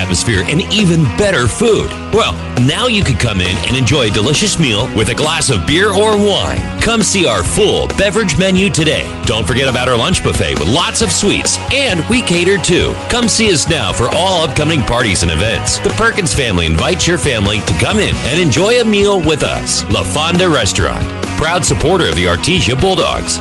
atmosphere, and even better food. Well, now you can come in and enjoy a delicious meal with a glass of beer or wine. Come see our full beverage menu today. Don't forget about our lunch buffet with lots of sweets, and we cater too. Come see us now for all upcoming parties and events. The Perkins family invites your family to come in and enjoy a meal with us. La Fonda Restaurant, proud supporter of the Artesia Bulldogs.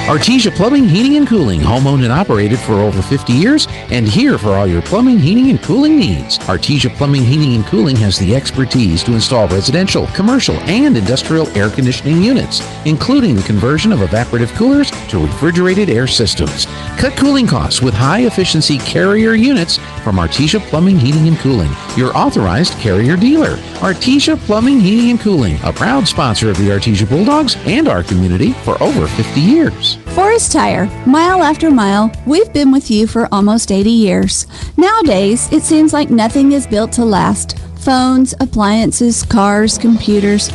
Artesia Plumbing, Heating, and Cooling, home-owned and operated for over 50 years, and here for all your plumbing, heating, and cooling needs. Artesia Plumbing, Heating, and Cooling has the expertise to install residential, commercial, and industrial air conditioning units, including the conversion of evaporative coolers to refrigerated air systems. Cut cooling costs with high-efficiency Carrier units from Artesia Plumbing, Heating, and Cooling, your authorized Carrier dealer. Artesia Plumbing, Heating, and Cooling, a proud sponsor of the Artesia Bulldogs and our community for over 50 years. Forest Tire, mile after mile, we've been with you for almost 80 years. Nowadays, it seems like nothing is built to last. Phones, appliances, cars, computers.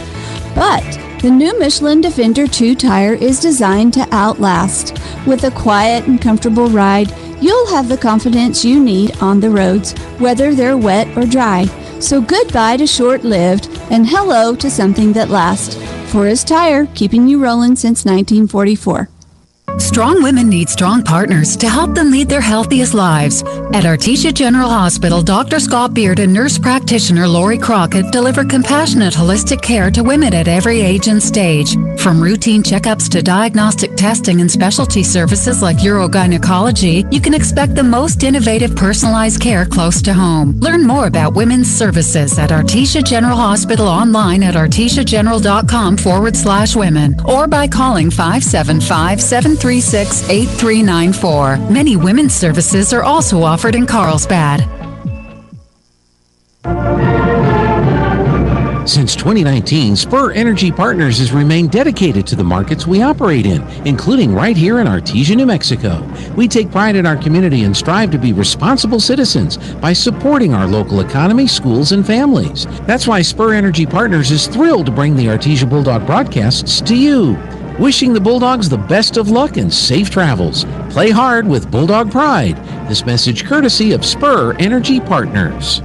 But the new Michelin Defender 2 tire is designed to outlast. With a quiet and comfortable ride, you'll have the confidence you need on the roads, whether they're wet or dry. So goodbye to short-lived and hello to something that lasts. Forest Tire, keeping you rolling since 1944. Strong women need strong partners to help them lead their healthiest lives. At Artesia General Hospital, Dr. Scott Beard and nurse practitioner Lori Crockett deliver compassionate, holistic care to women at every age and stage. From routine checkups to diagnostic testing and specialty services like urogynecology, you can expect the most innovative, personalized care close to home. Learn more about women's services at Artesia General Hospital online at artesiageneral.com/women or by calling 575-736-8394. Many women's services are also offered in Carlsbad. Since 2019, Spur Energy Partners has remained dedicated to the markets we operate in, including right here in Artesia, New Mexico. We take pride in our community and strive to be responsible citizens by supporting our local economy, schools, and families. That's why Spur Energy Partners is thrilled to bring the Artesia Bulldog broadcasts to you. Wishing the Bulldogs the best of luck and safe travels. Play hard with Bulldog pride. This message courtesy of Spur Energy Partners.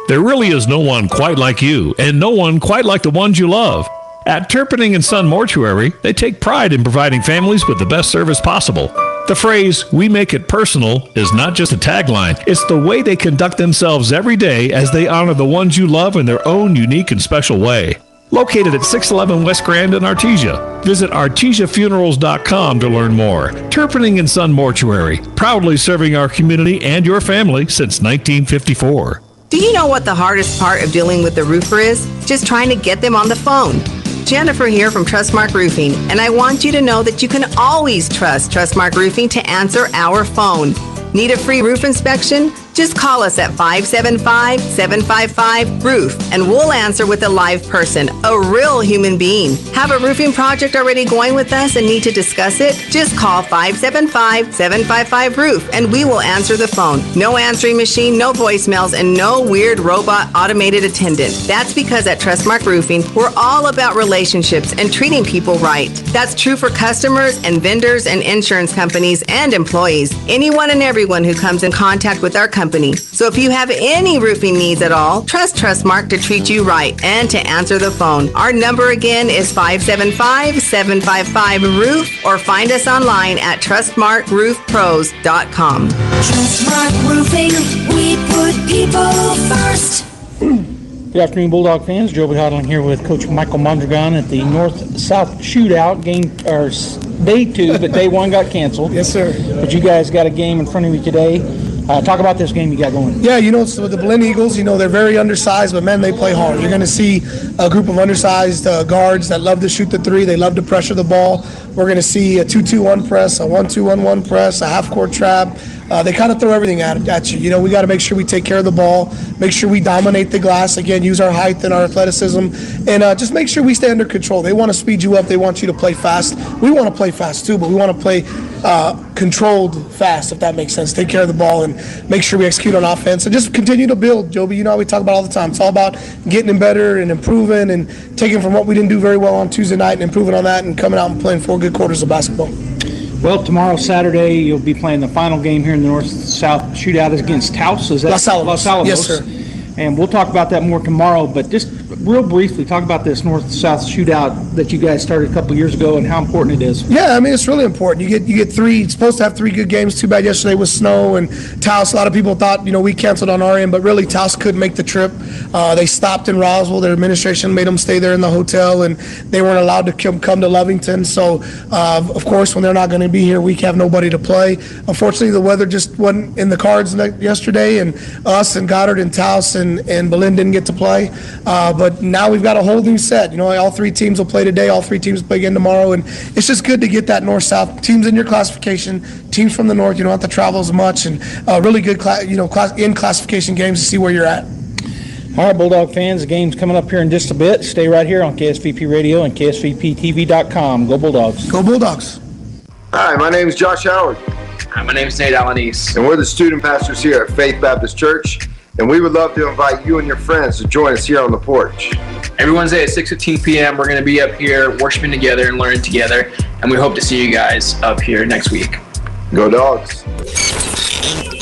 There really is no one quite like you, and no one quite like the ones you love. At Turpinning & Son Mortuary, they take pride in providing families with the best service possible. The phrase, "we make it personal," is not just a tagline. It's the way they conduct themselves every day as they honor the ones you love in their own unique and special way. Located at 611 West Grand in Artesia. Visit artesiafunerals.com to learn more. Turpinning & Son Mortuary, proudly serving our community and your family since 1954. Do you know what the hardest part of dealing with the roofer is? Just trying to get them on the phone. Jennifer here from Trustmark Roofing, and I want you to know that you can always trust Trustmark Roofing to answer our phone. Need a free roof inspection? Just call us at 575-755-ROOF and we'll answer with a live person, a real human being. Have a roofing project already going with us and need to discuss it? Just call 575-755-ROOF and we will answer the phone. No answering machine, no voicemails, and no weird robot automated attendant. That's because at Trustmark Roofing, we're all about relationships and treating people right. That's true for customers and vendors and insurance companies and employees. Anyone and everyone who comes in contact with our company. So if you have any roofing needs at all, trust Trustmark to treat you right and to answer the phone. Our number again is 575-755-ROOF or find us online at trustmarkroofpros.com. Trustmark Roofing, we put people first. Good afternoon, Bulldog fans. Joe Hodling here with Coach Michael Mondragon at the North-South Shootout game, or day 2, but day 1 got canceled. Yes, sir. But you guys got a game in front of you today. Talk about this game you got going. Yeah, it's with the Belen Eagles. They're very undersized, but, man, they play hard. You're going to see a group of undersized guards that love to shoot the three. They love to pressure the ball. We're going to see a 2-2-1 press, a 1-2-1-1 press, a half-court trap. They kind of throw everything at you. We got to make sure we take care of the ball, make sure we dominate the glass, again, use our height and our athleticism, and just make sure we stay under control. They want to speed you up. They want you to play fast. We want to play fast too, but we want to play controlled fast, if that makes sense. Take care of the ball and make sure we execute on offense and just continue to build, Joby. You know how we talk about all the time. It's all about getting better and improving and taking from what we didn't do very well on Tuesday night and improving on that and coming out and playing 4 good quarters of basketball. Well, tomorrow, Saturday, you'll be playing the final game here in the North-South Shootout against Taos. Is that Los Alamos. Yes, sir. And we'll talk about that more tomorrow, but just real briefly, talk about this North-South Shootout that you guys started a couple years ago and how important it is. Yeah, I mean, it's really important. You get three, it's supposed to have 3 good games. Too bad yesterday was snow and Taos. A lot of people thought, we canceled on our end, but really Taos couldn't make the trip. They stopped in Roswell. Their administration made them stay there in the hotel, and they weren't allowed to come to Lovington. So, of course, when they're not going to be here, we have nobody to play. Unfortunately, the weather just wasn't in the cards yesterday, and us and Goddard and Taos and Belen didn't get to play. But now we've got a whole new set. All 3 teams will play today. All 3 teams play again tomorrow. And it's just good to get that north-south. Teams in your classification, teams from the north, you don't have to travel as much. And really good in classification games to see where you're at. All right, Bulldog fans, the game's coming up here in just a bit. Stay right here on KSVP Radio and KSVPTV.com. Go Bulldogs. Go Bulldogs. Hi, my name is Josh Howard. Hi, my name is Nate Alanis. And we're the student pastors here at Faith Baptist Church. And we would love to invite you and your friends to join us here on the porch. Every Wednesday at 6:15 p.m., we're going to be up here worshiping together and learning together. And we hope to see you guys up here next week. Go Dogs.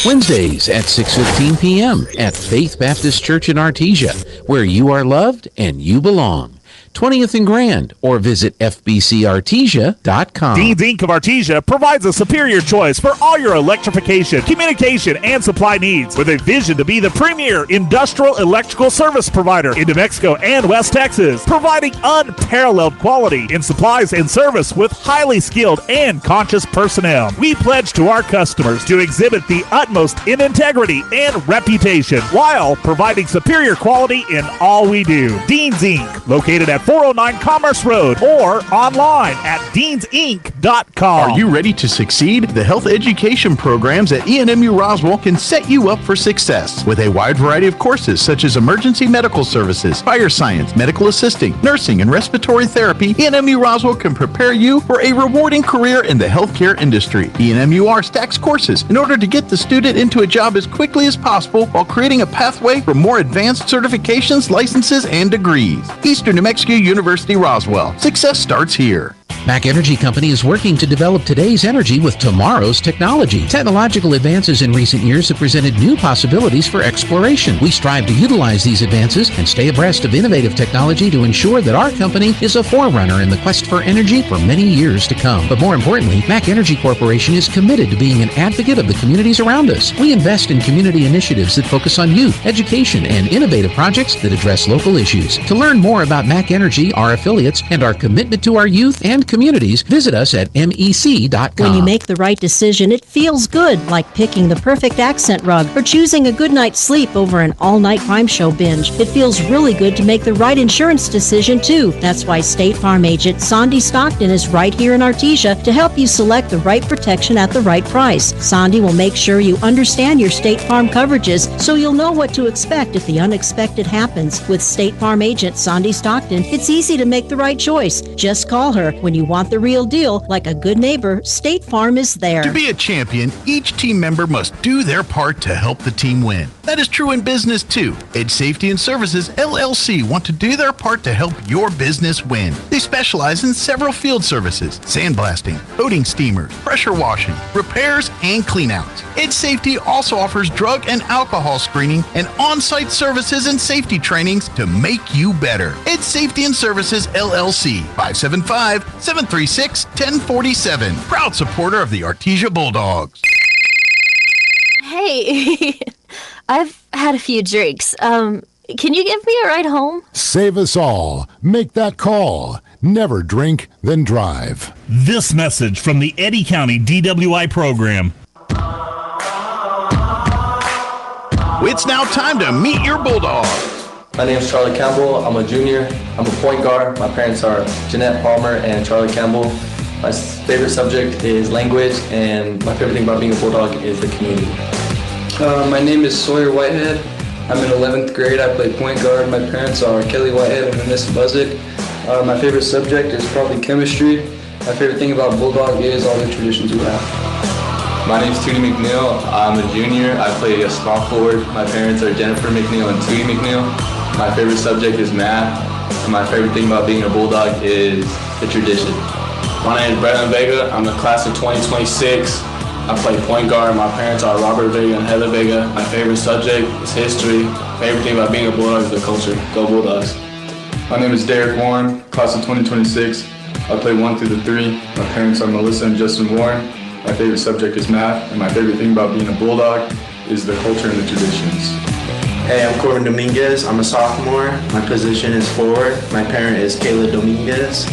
Wednesdays at 6:15 p.m. at Faith Baptist Church in Artesia, where you are loved and you belong. 20th and Grand, or visit fbcartesia.com. Dean's Inc. of Artesia provides a superior choice for all your electrification, communication, and supply needs, with a vision to be the premier industrial electrical service provider in New Mexico and West Texas, providing unparalleled quality in supplies and service with highly skilled and conscious personnel. We pledge to our customers to exhibit the utmost in integrity and reputation while providing superior quality in all we do. Dean's Inc., located at 409 Commerce Road or online at deansinc.com. Are you ready to succeed? The health education programs at ENMU Roswell can set you up for success with a wide variety of courses such as emergency medical services, fire science, medical assisting, nursing, and respiratory therapy. ENMU Roswell can prepare you for a rewarding career in the healthcare industry. ENMUR stacks courses in order to get the student into a job as quickly as possible while creating a pathway for more advanced certifications, licenses, and degrees. Eastern New Mexico University Roswell. Success starts here. Mac Energy Company is working to develop today's energy with tomorrow's technology. Technological advances in recent years have presented new possibilities for exploration. We strive to utilize these advances and stay abreast of innovative technology to ensure that our company is a forerunner in the quest for energy for many years to come. But more importantly, Mac Energy Corporation is committed to being an advocate of the communities around us. We invest in community initiatives that focus on youth, education, and innovative projects that address local issues. To learn more about Mac Energy, our affiliates, and our commitment to our youth and communities, visit us at mec.com. When you make the right decision, it feels good, like picking the perfect accent rug or choosing a good night's sleep over an all-night crime show binge. It feels really good to make the right insurance decision, too. That's why State Farm agent Sandy Stockton is right here in Artesia to help you select the right protection at the right price. Sandy will make sure you understand your State Farm coverages so you'll know what to expect if the unexpected happens. With State Farm agent Sandy Stockton, it's easy to make the right choice. Just call her. When you want the real deal, like a good neighbor, State Farm is there. To be a champion, each team member must do their part to help the team win. That is true in business too. Edge Safety and Services LLC want to do their part to help your business win. They specialize in several field services: sandblasting, boating steamers, pressure washing, repairs, and cleanouts. Edge Safety also offers drug and alcohol screening and on-site services and safety trainings to make you better. Edge Safety and Services LLC, 575-736-1047. Proud supporter of the Artesia Bulldogs. Hey, I've had a few drinks. Can you give me a ride home? Save us all. Make that call. Never drink, then drive. This message from the Eddy County DWI program. It's now time to meet your Bulldogs. My name is Charlie Campbell. I'm a junior. I'm a point guard. My parents are Jeanette Palmer and Charlie Campbell. My favorite subject is language, and my favorite thing about being a Bulldog is the community. My name is Sawyer Whitehead. I'm in 11th grade. I play point guard. My parents are Kelly Whitehead and Vanessa Buzik. My favorite subject is probably chemistry. My favorite thing about Bulldog is all the traditions we have. My name is Tootie McNeil. I'm a junior. I play a small forward. My parents are Jennifer McNeil and Tootie McNeil. My favorite subject is math. And my favorite thing about being a Bulldog is the tradition. My name is Belen Vega. I'm the class of 2026. I play point guard. My parents are Robert Vega and Heather Vega. My favorite subject is history. Favorite thing about being a Bulldog is the culture. Go Bulldogs. My name is Derek Warren, class of 2026. I play 1 through 3. My parents are Melissa and Justin Warren. My favorite subject is math, and my favorite thing about being a Bulldog is the culture and the traditions. Hey, I'm Corbin Dominguez. I'm a sophomore. My position is forward. My parent is Kayla Dominguez.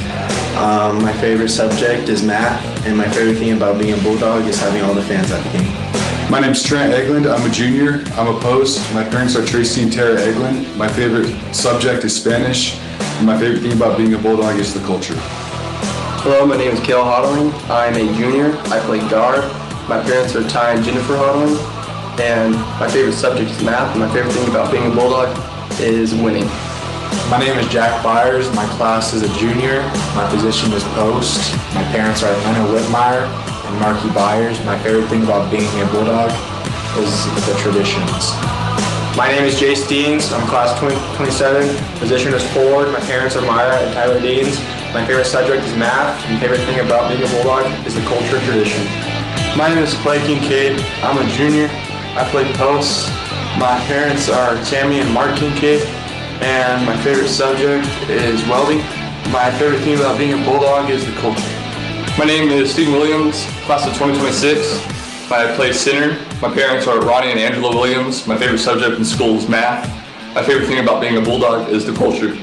My favorite subject is math, and my favorite thing about being a Bulldog is having all the fans at the game. My name is Trent Eglund. I'm a junior. I'm a post. My parents are Tracy and Tara Eglund. My favorite subject is Spanish, and my favorite thing about being a Bulldog is the culture. Hello, my name is Kale Hodling. I'm a junior. I play guard. My parents are Ty and Jennifer Hodling, and my favorite subject is math, and my favorite thing about being a Bulldog is winning. My name is Jack Byers. My class is a junior. My position is post. My parents are Hannah Whitmire and Marky Byers. My favorite thing about being a Bulldog is the traditions. My name is Jay Steens. I'm class 27. Position is forward. My parents are Myra and Tyler Deans. My favorite subject is math. And favorite thing about being a Bulldog is the culture and tradition. My name is Clay Kincaid. I'm a junior. I play post. My parents are Tammy and Mark Kincaid. And my favorite subject is welding. My favorite thing about being a Bulldog is the culture. My name is Stephen Williams, class of 2026. I play center. My parents are Ronnie and Angela Williams. My favorite subject in school is math. My favorite thing about being a Bulldog is the culture.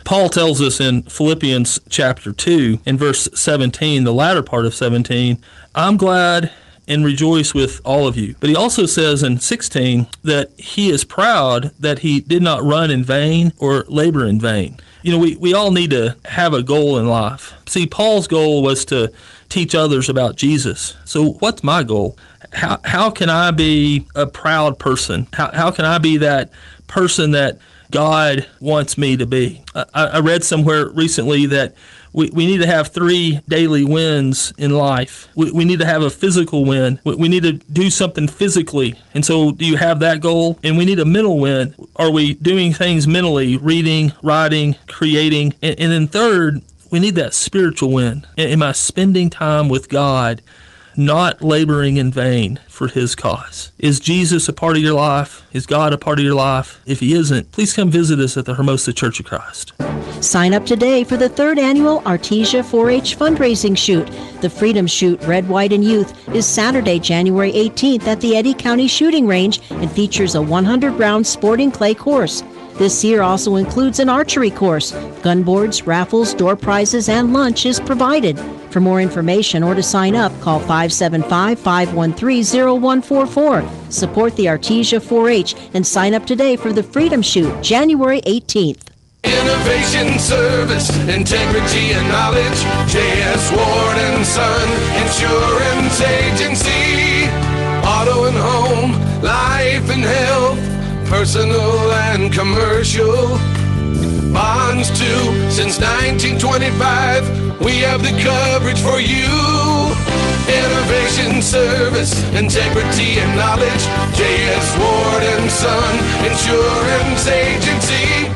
Paul tells us in Philippians chapter 2, in verse 17, the latter part of 17, I'm glad and rejoice with all of you. But he also says in 16 that he is proud that he did not run in vain or labor in vain. You know, we all need to have a goal in life. See, Paul's goal was to teach others about Jesus. So what's my goal? How can I be a proud person? How can I be that person that God wants me to be? I read somewhere recently that we need to have 3 daily wins in life. We need to have a physical win. We need to do something physically. And so do you have that goal? And we need a mental win. Are we doing things mentally, reading, writing, creating? And then third, we need that spiritual win. Am I spending time with God, not laboring in vain for his cause? Is Jesus a part of your life? Is God a part of your life? If he isn't, please come visit us at the Hermosa Church of Christ. Sign up today for the 3rd annual Artesia 4-H fundraising shoot. The Freedom Shoot Red, White, and Youth is Saturday, January 18th at the Eddy County Shooting Range and features a 100-round sporting clay course. This year also includes an archery course. Gun boards, raffles, door prizes, and lunch is provided. For more information or to sign up, call 575-513-0144. Support the Artesia 4-H and sign up today for the Freedom Shoot, January 18th. Innovation, service, integrity, and knowledge. J.S. Ward & Son Insurance Agency. Auto and home, life and health, personal and commercial. Bonds too, since 1925, we have the coverage for you. Innovation, service, integrity, and knowledge. J.S. Ward & Son Insurance Agency.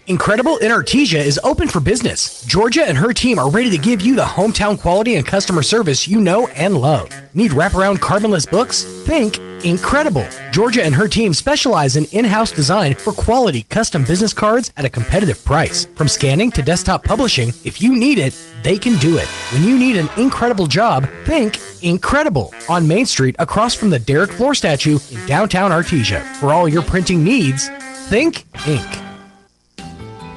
Incredible in Artesia is open for business. Georgia and her team are ready to give you the hometown quality and customer service you know and love. Need wraparound carbonless books? Think Incredible. Georgia and her team specialize in in-house design for quality custom business cards at a competitive price. From scanning to desktop publishing, if you need it, they can do it. When you need an incredible job, think Incredible on Main Street across from the Derek Floor statue in downtown Artesia. For all your printing needs, think Inc.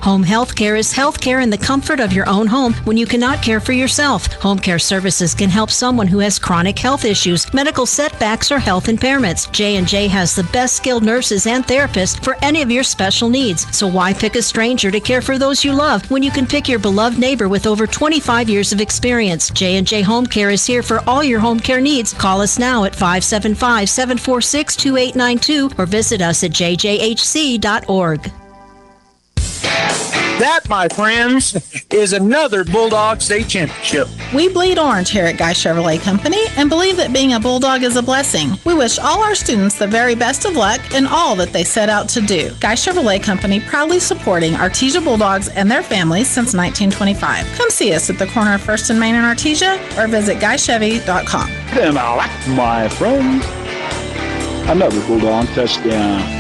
Home health care is health care in the comfort of your own home when you cannot care for yourself. Home care services can help someone who has chronic health issues, medical setbacks, or health impairments. J&J has the best skilled nurses and therapists for any of your special needs. So why pick a stranger to care for those you love when you can pick your beloved neighbor with over 25 years of experience? J&J Home Care is here for all your home care needs. Call us now at 575-746-2892 or visit us at jjhc.org. That, my friends, is another Bulldog State Championship. We bleed orange here at Guy Chevrolet Company and believe that being a Bulldog is a blessing. We wish all our students the very best of luck in all that they set out to do. Guy Chevrolet Company proudly supporting Artesia Bulldogs and their families since 1925. Come see us at the corner of 1st and Main in Artesia or visit GuyChevy.com. And I like my friends. Another Bulldog touchdown.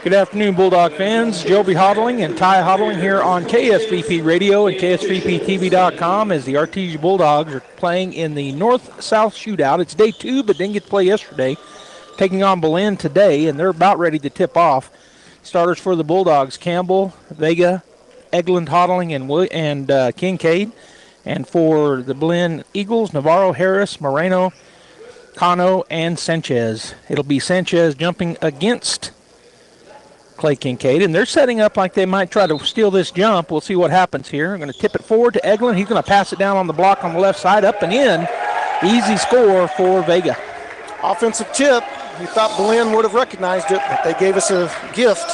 Good afternoon, Bulldog fans. Joby Hodling and Ty Hodling here on KSVP Radio and KSVPTV.com as the Artesia Bulldogs are playing in the North-South Shootout. It's day 2, but didn't get to play yesterday. Taking on Belen today, and they're about ready to tip off. Starters for the Bulldogs, Campbell, Vega, Eglin, Hodling, and Kincaid. And for the Belen Eagles, Navarro, Harris, Moreno, Cano, and Sanchez. It'll be Sanchez jumping against Clay Kincaid, and they're setting up like they might try to steal this jump. We'll see what happens here. I'm going to tip it forward to Eglin. He's going to pass it down on the block on the left side, up and in. Easy score for Vega. Offensive tip. You thought Belen would have recognized it, but they gave us a gift.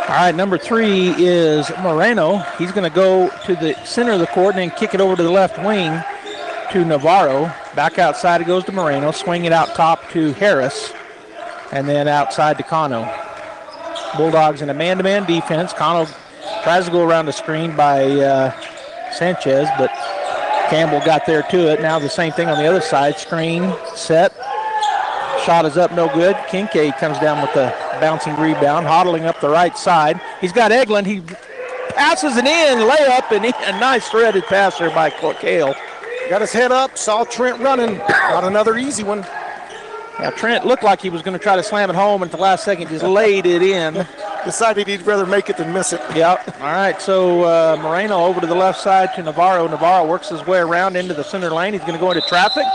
All right, number 3 is Moreno. He's going to go to the center of the court and then kick it over to the left wing to Navarro. Back outside it goes to Moreno. Swing it out top to Harris. And then outside to Cano. Bulldogs in a man-to-man defense. Cano tries to go around the screen by Sanchez, but Campbell got there to it. Now the same thing on the other side. Screen, set. Shot is up, no good. Kincaid comes down with the bouncing rebound. Hodling up the right side. He's got Eglin. He passes it in, layup, and a nice threaded pass there by Cale. Got his head up, saw Trent running. Got another easy one. Now, Trent looked like he was going to try to slam it home, and at the last second just laid it in. Decided he'd rather make it than miss it. Yep. All right, so Moreno over to the left side to Navarro. Navarro works his way around into the center lane. He's going to go into traffic,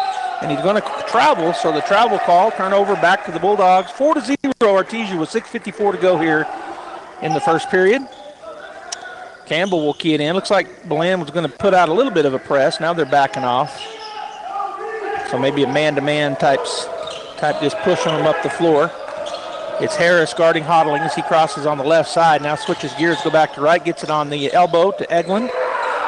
and he's going to travel. So the travel call, turnover back to the Bulldogs. 4-0 Artesia with 6:54 to go here in the first period. Campbell will key it in. Looks like Belen was going to put out a little bit of a press. Now they're backing off. So maybe a man-to-man type just pushing them up the floor. It's Harris guarding Hodling as he crosses on the left side. Now switches gears, go back to right, gets it on the elbow to Eglin.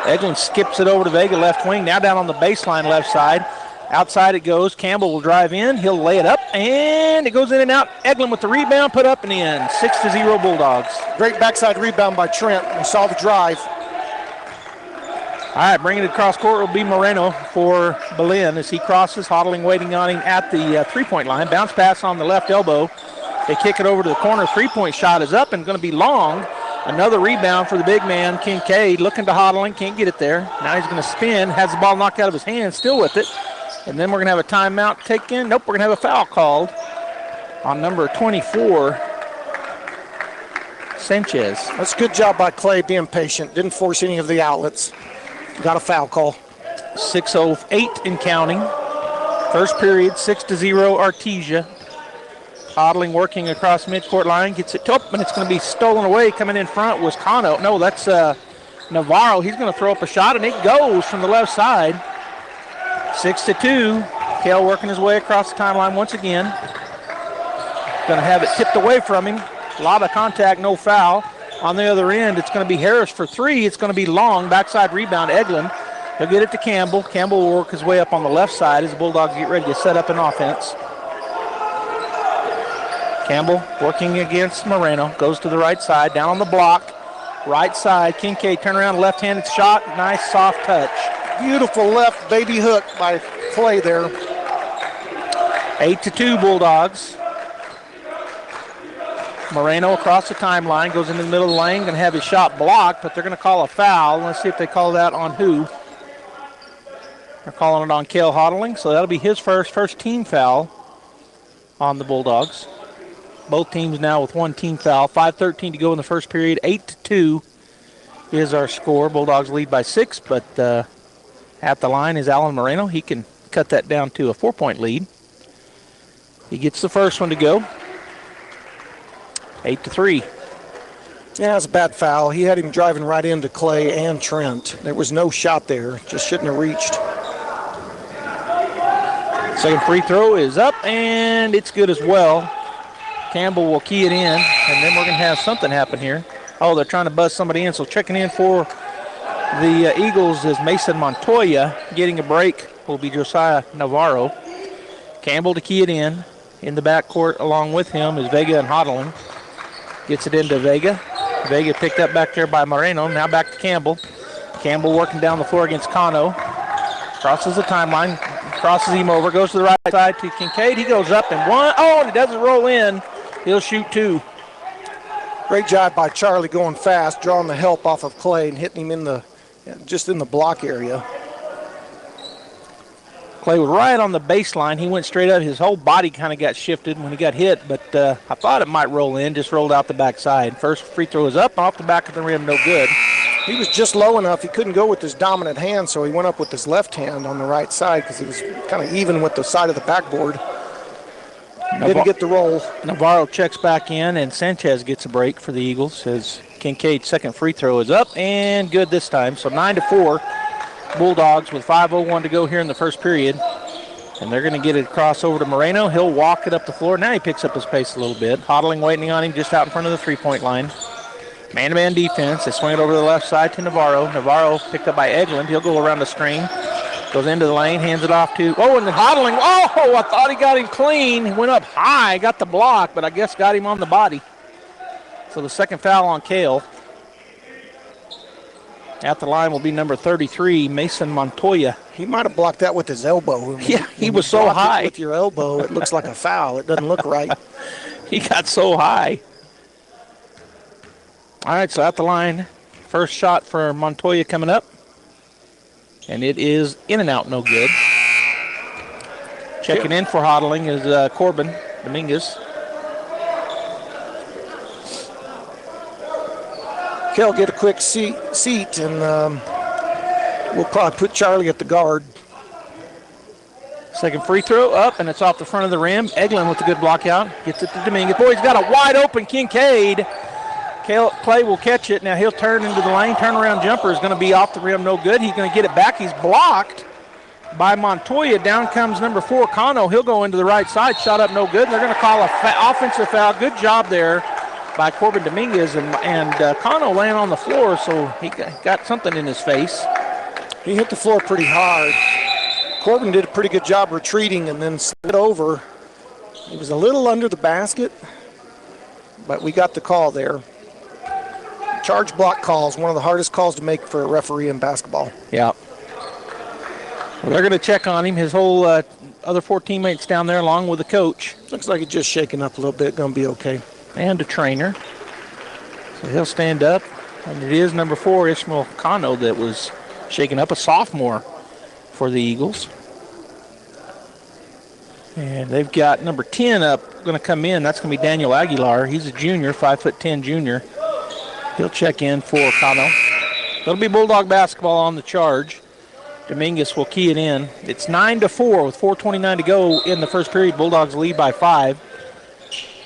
Eglin skips it over to Vega, left wing. Now down on the baseline left side. Outside it goes. Campbell will drive in. He'll lay it up, and it goes in and out. Eglin with the rebound, put up and in. 6-0 Bulldogs. Great backside rebound by Trent. We saw the drive. All right, bringing it across court will be Moreno for Belen as he crosses. Hodling waiting on him at the three-point line. Bounce pass on the left elbow. They kick it over to the corner. Three-point shot is up and going to be long. Another rebound for the big man, Kincaid. Looking to Hodling, can't get it there. Now he's going to spin, has the ball knocked out of his hand, still with it. And then we're going to have a timeout taken. Nope, we're going to have a foul called on number 24, Sanchez. That's a good job by Clay being patient. Didn't force any of the outlets. Got a foul call. 6:08 and counting. First period, 6-0 Artesia. Hodling working across midcourt line, gets it up, and it's going to be stolen away. Coming in front was Cano. No, that's Navarro. He's going to throw up a shot, and it goes from the left side. 6-2. Cale working his way across the timeline once again. Going to have it tipped away from him. A lot of contact, no foul. On the other end, it's going to be Harris for 3. It's going to be long. Backside rebound, Eglin. He'll get it to Campbell. Campbell will work his way up on the left side as the Bulldogs get ready to set up an offense. Campbell working against Moreno. Goes to the right side, down on the block. Right side, Kincaid turn around, left-handed shot. Nice soft touch. Beautiful left baby hook by Clay there. 8-2 Bulldogs. Moreno across the timeline, goes into the middle of the lane, going to have his shot blocked, but they're going to call a foul. Let's see if they call that on who. They're calling it on Cale Hodling, so that'll be his first team foul on the Bulldogs. Both teams now with one team foul. 5:13 to go in the first period. 8-2 is our score. Bulldogs lead by 6, but at the line is Alan Moreno. He can cut that down to a 4-point lead. He gets the first one to go. 8-3. Yeah, it's a bad foul. He had him driving right into Clay and Trent. There was no shot there. Just shouldn't have reached. Second free throw is up, and it's good as well. Campbell will key it in, and then we're going to have something happen here. Oh, they're trying to buzz somebody in, so checking in for the Eagles is Mason Montoya. Getting a break will be Josiah Navarro. Campbell to key it in the backcourt along with him is Vega and Hodling. Gets it into Vega. Vega picked up back there by Moreno. Now back to Campbell. Campbell working down the floor against Cano. Crosses the timeline. Crosses him over. Goes to the right side to Kincaid. He goes up and one. Oh, and it doesn't roll in. He'll shoot two. Great job by Charlie going fast, drawing the help off of Clay and hitting him just in the block area. Clay was right on the baseline. He went straight up. His whole body kind of got shifted when he got hit, but I thought it might roll in. Just rolled out the backside. First free throw is up, off the back of the rim, no good. He was just low enough. He couldn't go with his dominant hand, so he went up with his left hand on the right side because he was kind of even with the side of the backboard. Didn't get the roll. Navarro checks back in, and Sanchez gets a break for the Eagles as Kincaid's second free throw is up and good this time. So 9-4, Bulldogs with 5:01 to go here in the first period. And they're going to get it across over to Moreno. He'll walk it up the floor. Now he picks up his pace a little bit. Hodling waiting on him just out in front of the three-point line. Man-to-man defense. They swing it over to the left side to Navarro. Navarro picked up by Eglund. He'll go around the screen. Goes into the lane, hands it off to, and then Hodling. Oh, I thought he got him clean. He went up high, got the block, but I guess got him on the body. So the second foul on Cale. At the line will be number 33, Mason Montoya. He might have blocked that with his elbow. Yeah, he was so high. With your elbow, it looks like a foul. It doesn't look right. He got so high. All right, so at the line, first shot for Montoya coming up. And it is in and out, no good. Checking in for Hodling is Corbin Dominguez. Kel get a quick seat and we'll probably put Charlie at the guard. Second free throw up, and it's off the front of the rim. Eglund with a good block out. Gets it to Dominguez. Boy, he's got a wide open Kincaid. Clay will catch it. Now he'll turn into the lane. Turnaround jumper is going to be off the rim, no good. He's going to get it back. He's blocked by Montoya. Down comes number 4, Cano. He'll go into the right side. Shot up, no good. They're going to call a offensive foul. Good job there by Corbin Dominguez. And Cano laying on the floor, so he got something in his face. He hit the floor pretty hard. Corbin did a pretty good job retreating and then slid over. He was a little under the basket, but we got the call there. Charge block calls, one of the hardest calls to make for a referee in basketball. Yeah. Well, they're going to check on him. His whole other 4 teammates down there along with the coach. Looks like he's just shaking up a little bit. Going to be okay. And a trainer. So he'll stand up. And it is number 4, Ishmael Cano, that was shaken up, a sophomore for the Eagles. And they've got number 10 up, going to come in. That's going to be Daniel Aguilar. He's a junior, 5'10" junior. He'll check in for Cano. It'll be Bulldog basketball on the charge. Dominguez will key it in. It's 9-4 with 4:29 to go in the first period. Bulldogs lead by 5.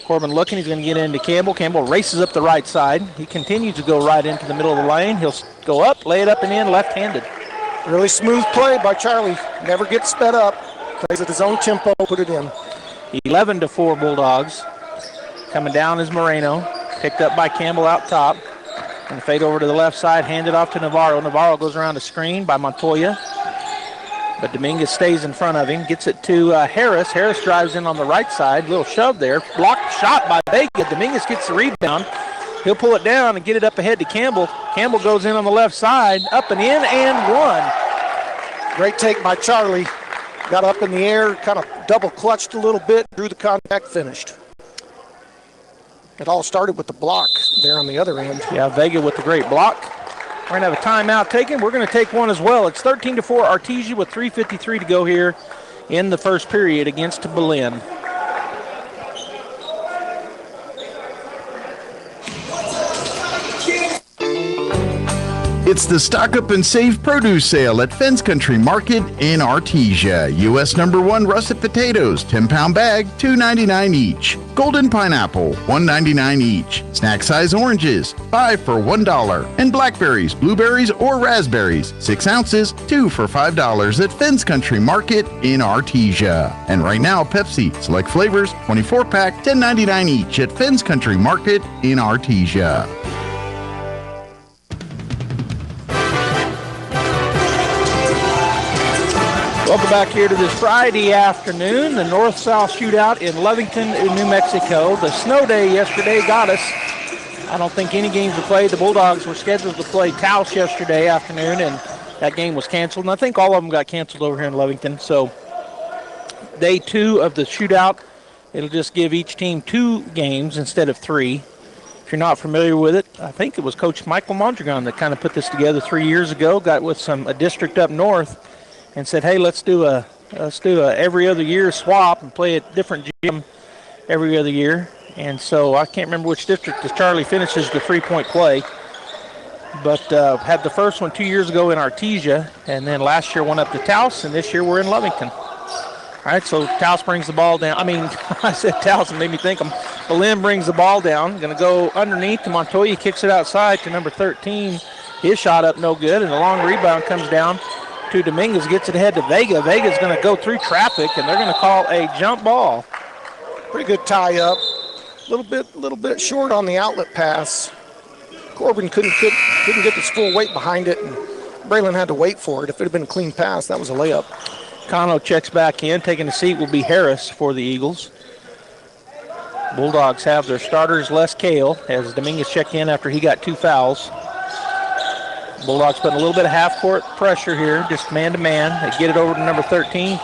Corbin looking. He's going to get into Campbell. Campbell races up the right side. He continues to go right into the middle of the lane. He'll go up, lay it up and in, left-handed. Really smooth play by Charlie. Never gets sped up. Plays at his own tempo, put it in. 11-4 Bulldogs. Coming down is Moreno. Picked up by Campbell out top. And fade over to the left side, handed off to Navarro. Navarro goes around the screen by Montoya. But Dominguez stays in front of him. Gets it to Harris. Harris drives in on the right side. Little shove there. Blocked shot by Vega. Dominguez gets the rebound. He'll pull it down and get it up ahead to Campbell. Campbell goes in on the left side. Up and in and one. Great take by Charlie. Got up in the air, kind of double clutched a little bit, drew the contact, finished. It all started with the block there on the other end. Yeah, Vega with the great block. We're going to have a timeout taken. We're going to take one as well. It's 13-4 Artesia with 3:53 to go here in the first period against Belen. It's the Stock Up and Save produce sale at Fence Country Market in Artesia. U.S. #1 russet potatoes, 10-pound bag, $2.99 each. Golden pineapple, $1.99 each. Snack size oranges, 5 for $1. And blackberries, blueberries, or raspberries, 6 ounces, 2 for $5 at Fence Country Market in Artesia. And right now, Pepsi, select flavors, 24-pack, $10.99 each at Fence Country Market in Artesia. Welcome back here to this Friday afternoon, the North-South Shootout in Lovington, New Mexico. The snow day yesterday got us. I don't think any games were played. The Bulldogs were scheduled to play Taos yesterday afternoon, and that game was canceled. And I think all of them got canceled over here in Lovington. So day 2 of the Shootout, it'll just give each team 2 games instead of 3. If you're not familiar with it, I think it was Coach Michael Mondragon that kind of put this together 3 years ago, got with a district up north, and said, hey, let's do a every other year swap and play a different gym every other year. And so I can't remember which district as Charlie finishes the 3-point play, but had the first one 2 years ago in Artesia, and then last year went up to Taos, and this year we're in Lovington. All right, so Taos brings the ball down. I said Taos and made me think Belen brings the ball down, going to go underneath to Montoya, kicks it outside to number 13. His shot up no good, and the long rebound comes down to Dominguez, gets it ahead to Vega. Vega's going to go through traffic, and they're going to call a jump ball. Pretty good tie up. A little bit short on the outlet pass. Corbin couldn't get his full weight behind it, and Braylon had to wait for it. If it had been a clean pass, that was a layup. Cano checks back in. Taking a seat will be Harris for the Eagles. Bulldogs have their starters, Les Cale, as Dominguez checked in after he got 2 fouls. Bulldogs putting a little bit of half-court pressure here, just man-to-man. They get it over to number 13.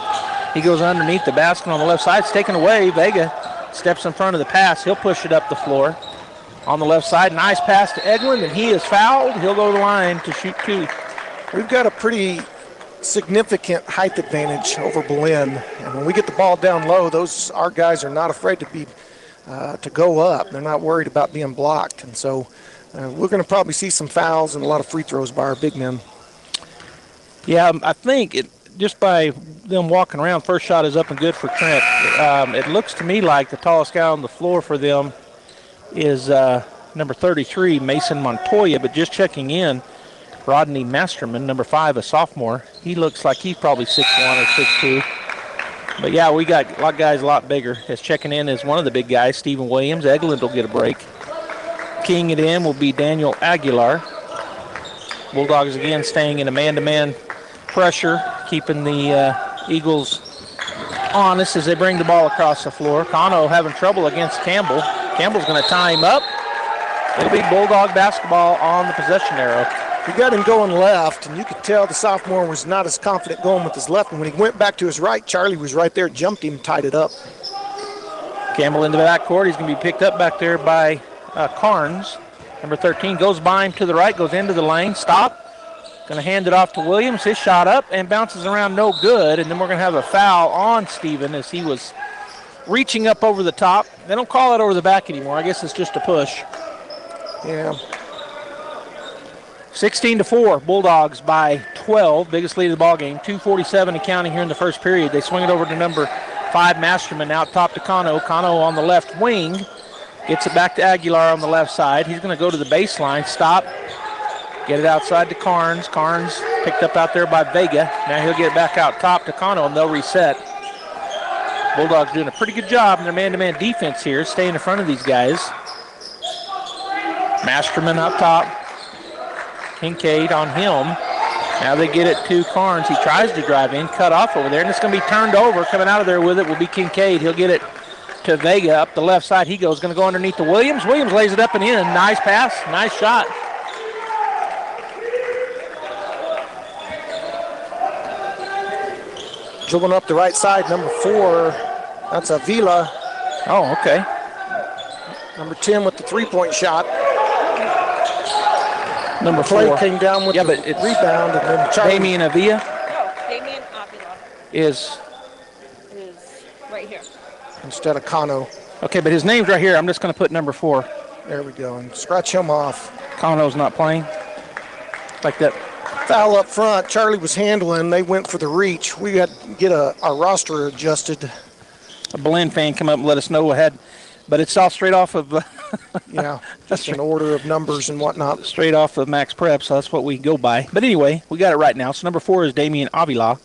He goes underneath the basket on the left side. It's taken away. Vega steps in front of the pass. He'll push it up the floor. On the left side, nice pass to Eglin, and he is fouled. He'll go to the line to shoot 2. We've got a pretty significant height advantage over Belen. And when we get the ball down low, our guys are not afraid to go up. They're not worried about being blocked. And so we're going to probably see some fouls and a lot of free throws by our big men. Yeah, I think just by them walking around, first shot is up and good for Trent. It looks to me like the tallest guy on the floor for them is number 33, Mason Montoya, but just checking in, Rodney Masterman, number 5, a sophomore. He looks like he's probably 6'1 or 6'2. But, yeah, we got a lot of guys a lot bigger. As checking in is one of the big guys, Stephen Williams. Eglin will get a break. Keying it in will be Daniel Aguilar. Bulldogs again staying in a man-to-man pressure, keeping the Eagles honest as they bring the ball across the floor. Cano having trouble against Campbell. Campbell's going to tie him up. It'll be Bulldog basketball on the possession arrow. We got him going left, and you could tell the sophomore was not as confident going with his left. And when he went back to his right, Charlie was right there, jumped him, tied it up. Campbell into the backcourt. He's going to be picked up back there by Carnes. Number 13 goes by him to the right, goes into the lane, stop. Going to hand it off to Williams. His shot up and bounces around no good. And then we're going to have a foul on Steven as he was reaching up over the top. They don't call it over the back anymore. I guess it's just a push. Yeah. 16-4, Bulldogs by 12. Biggest lead of the ball game. 2:47 and counting here in the first period. They swing it over to number 5, Masterman, out top to Cano. Cano on the left wing. Gets it back to Aguilar on the left side. He's going to go to the baseline, stop, get it outside to Carnes. Carnes picked up out there by Vega. Now he'll get it back out top to Cano, and they'll reset. Bulldogs doing a pretty good job in their man-to-man defense here, staying in front of these guys. Masterman up top. Kincaid on him. Now they get it to Carnes. He tries to drive in, cut off over there, and it's going to be turned over. Coming out of there with it will be Kincaid. He'll get it to Vega up the left side. He goes, going to go underneath to Williams. Williams lays it up and in. Nice pass, nice shot. Dribbling up the right side, number 4. That's Avila. Oh, okay. Number 10 with the three-point shot. Number 4 4 came down with the rebound, and then Charlie. Damian Avila No, Damian Avila is right here. Instead of Cano. Okay, but his name's right here. I'm just going to put number 4. There we go, and scratch him off. Cano's not playing. Like that foul up front. Charlie was handling. They went for the reach. We got to get our roster adjusted. A Belen fan come up and let us know ahead, but it's all straight off of yeah, just an order of numbers and whatnot. Straight off of Max Prep, so that's what we go by. But anyway, we got it right now. So number 4 is Damian Avila,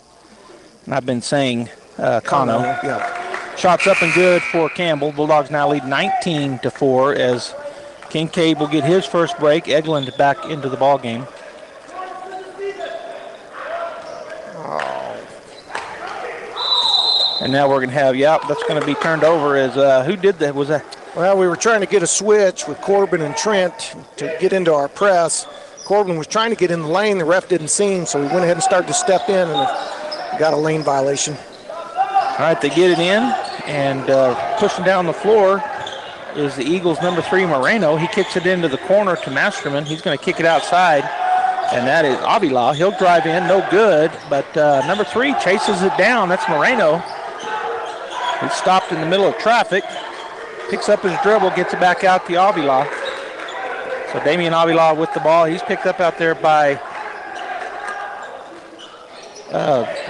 and I've been saying Kano. Yeah. Shots up and good for Campbell. Bulldogs now lead 19-4 as Kincaid will get his first break. Eglin back into the ball game. And now we're going to have, that's going to be turned over as, who did that? Was that? Well, we were trying to get a switch with Corbin and Trent to get into our press. Corbin was trying to get in the lane. The ref didn't see him, so we went ahead and started to step in and got a lane violation. All right, they get it in, and pushing down the floor is the Eagles' number 3, Moreno. He kicks it into the corner to Masterman. He's going to kick it outside, and that is Avila. He'll drive in, no good, but number 3 chases it down. That's Moreno. He's stopped in the middle of traffic, picks up his dribble, gets it back out to Avila. So Damian Avila with the ball. He's picked up out there by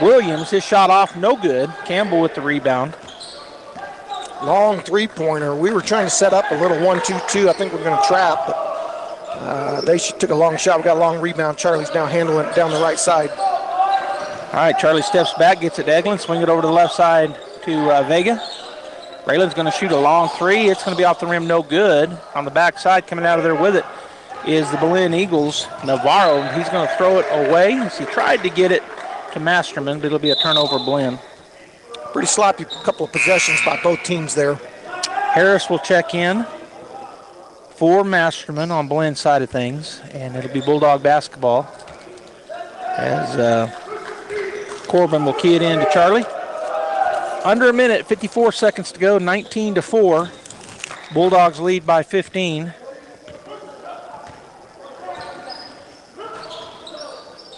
Williams. His shot off, no good. Campbell with the rebound. Long three-pointer. We were trying to set up a little 1-2-2. I think we're going to trap, but they took a long shot. We got a long rebound. Charlie's now handling it down the right side. All right, Charlie steps back, gets it to Eglin, swing it over to the left side to Vega. Raylan's going to shoot a long 3. It's going to be off the rim, no good. On the backside, coming out of there with it is the Belen Eagles, Navarro. He's going to throw it away as he tried to get it to Masterman, but it'll be a turnover, Belen. Pretty sloppy couple of possessions by both teams there. Harris will check in for Masterman on Belen's side of things, and it'll be Bulldog basketball as Corbin will key it in to Charlie. Under a minute, 54 seconds to go, 19-4. Bulldogs lead by 15.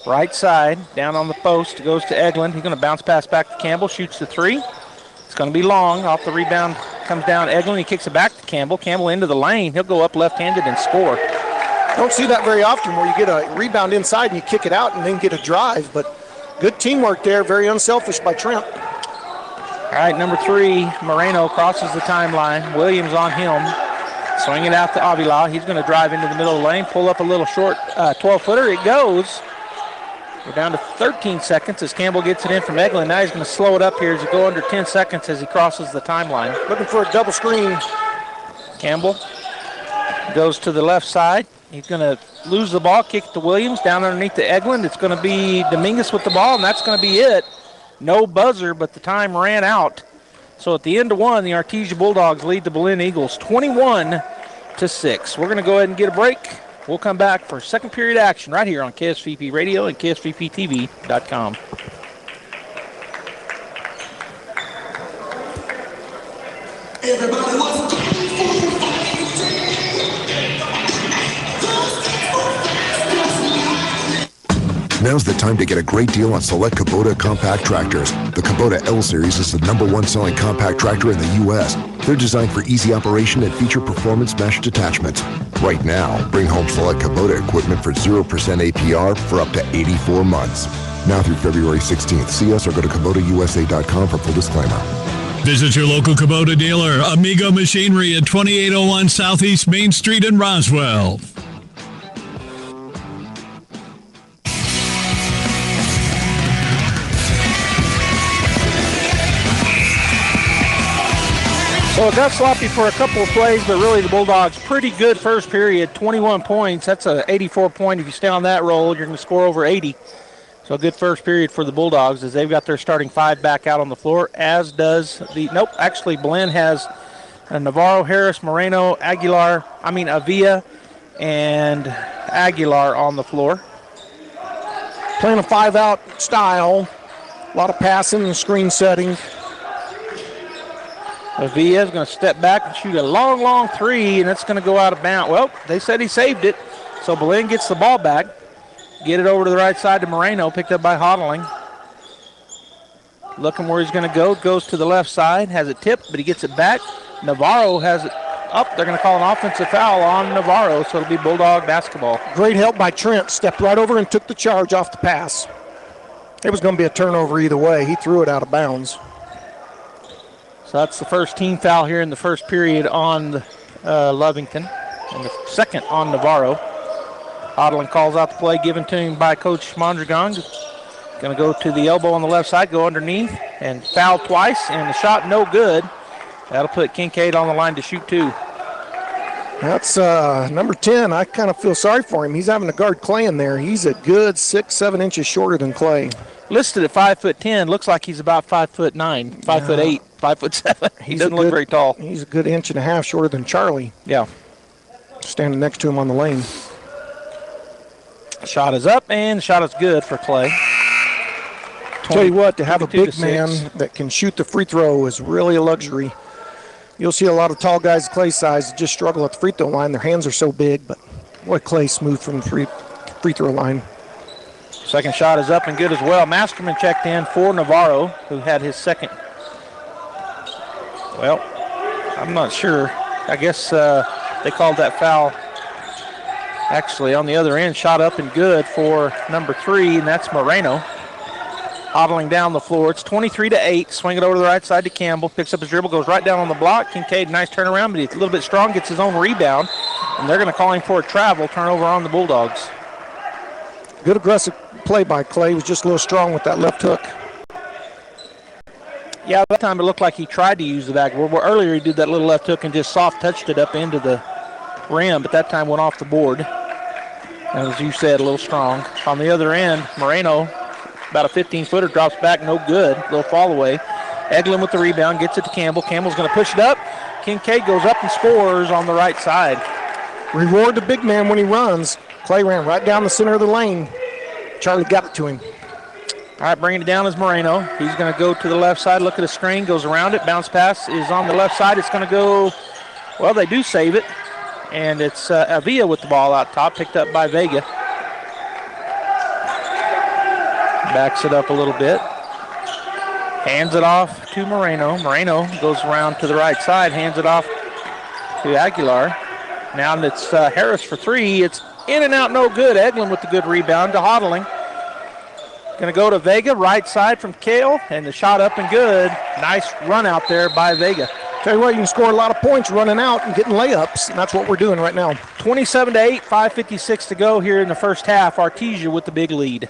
Right side, down on the post, goes to Eglin. He's going to bounce pass back to Campbell, shoots the 3. It's going to be long. Off the rebound comes down Eglin. He kicks it back to Campbell. Campbell into the lane. He'll go up left-handed and score. Don't see that very often where you get a rebound inside and you kick it out and then get a drive, but good teamwork there. Very unselfish by Trent. All right, number 3, Moreno crosses the timeline. Williams on him. Swing it out to Avila. He's going to drive into the middle of the lane, pull up a little short 12-footer. It goes. We're down to 13 seconds as Campbell gets it in from Eglin. Now he's going to slow it up here as he go under 10 seconds as he crosses the timeline. Looking for a double screen. Campbell goes to the left side. He's going to lose the ball, kick it to Williams, down underneath to Eglin. It's going to be Dominguez with the ball, and that's going to be it. No buzzer, but the time ran out. So at the end of 1, the Artesia Bulldogs lead the Belen Eagles 21-6. We're going to go ahead and get a break. We'll come back for second period action right here on KSVP Radio and KSVPTV.com. Everybody wants to Now's the time to get a great deal on select Kubota compact tractors. The Kubota L Series is the #1 selling compact tractor in the U.S. They're designed for easy operation and feature performance meshed attachments. Right now, bring home select Kubota equipment for 0% APR for up to 84 months. Now through February 16th. See us or go to KubotaUSA.com for full disclaimer. Visit your local Kubota dealer, Amigo Machinery at 2801 Southeast Main Street in Roswell. So it got sloppy for a couple of plays, but really the Bulldogs pretty good first period, 21 points. That's a 84 point. If you stay on that roll, you're going to score over 80. So a good first period for the Bulldogs as they've got their starting 5 back out on the floor, as does Belen has Navarro, Harris, Moreno, Avila, and Aguilar on the floor. Playing a 5-out style. A lot of passing and screen setting. Avila is going to step back and shoot a long, long 3, and it's going to go out of bounds. Well, they said he saved it, so Belen gets the ball back. Get it over to the right side to Moreno, picked up by Hodling. Looking where he's going to go, goes to the left side, has it tipped, but he gets it back. Navarro has it Oh, they're going to call an offensive foul on Navarro, so it'll be Bulldog basketball. Great help by Trent. Stepped right over and took the charge off the pass. It was going to be a turnover either way. He threw it out of bounds. So that's the first team foul here in the first period on Lovington, and the second on Navarro. Odlin calls out the play given to him by Coach Mondragon. Going to go to the elbow on the left side, go underneath, and foul twice, and the shot no good. That'll put Kincaid on the line to shoot 2. That's number 10. I kind of feel sorry for him. He's having to guard Clay in there. He's a good 6-7 inches shorter than Clay. Listed at 5'10", looks like he's about 5'9", 5'8", 5'7". He doesn't look very tall. He's a good inch and a half shorter than Charlie. Yeah. Standing next to him on the lane. Shot is up, and the shot is good for Clay. Tell you what, to have a big man that can shoot the free throw is really a luxury. You'll see a lot of tall guys Clay's size just struggle at the free throw line. Their hands are so big, but boy, Clay's smooth from the free throw line. Second shot is up and good as well. Masterman checked in for Navarro, who had his second. Well, I'm not sure. I guess they called that foul. Actually, on the other end, shot up and good for number 3, and that's Moreno. Hobbling down the floor. It's 23-8. Swing it over to the right side to Campbell. Picks up his dribble, goes right down on the block. Kincaid, nice turnaround, but he's a little bit strong, gets his own rebound. And they're going to call him for a travel, turnover on the Bulldogs. Good aggressive play by Clay. He was just a little strong with that left hook. Yeah, that time it looked like he tried to use the backboard. Well, earlier he did that little left hook and just soft touched it up into the rim, but that time went off the board. And as you said, a little strong. On the other end, Moreno, about a 15-footer, drops back, no good. Little fall away. Eglin with the rebound, gets it to Campbell. Campbell's going to push it up. Kincaid goes up and scores on the right side. Reward the big man when he runs. Clay ran right down the center of the lane. Charlie got it to him. All right, bringing it down is Moreno. He's going to go to the left side, look at a screen, goes around it. Bounce pass is on the left side. It's going to go, well, they do save it. And it's Avila with the ball out top, picked up by Vega. Backs it up a little bit. Hands it off to Moreno. Moreno goes around to the right side, hands it off to Aguilar. Now it's Harris for 3. It's in and out, no good. Eglin with the good rebound to Hodling. Going to go to Vega, right side from Kale, and the shot up and good. Nice run out there by Vega. Tell you what, you can score a lot of points running out and getting layups, and that's what we're doing right now. 27-8, 5:56 to go here in the first half. Artesia with the big lead.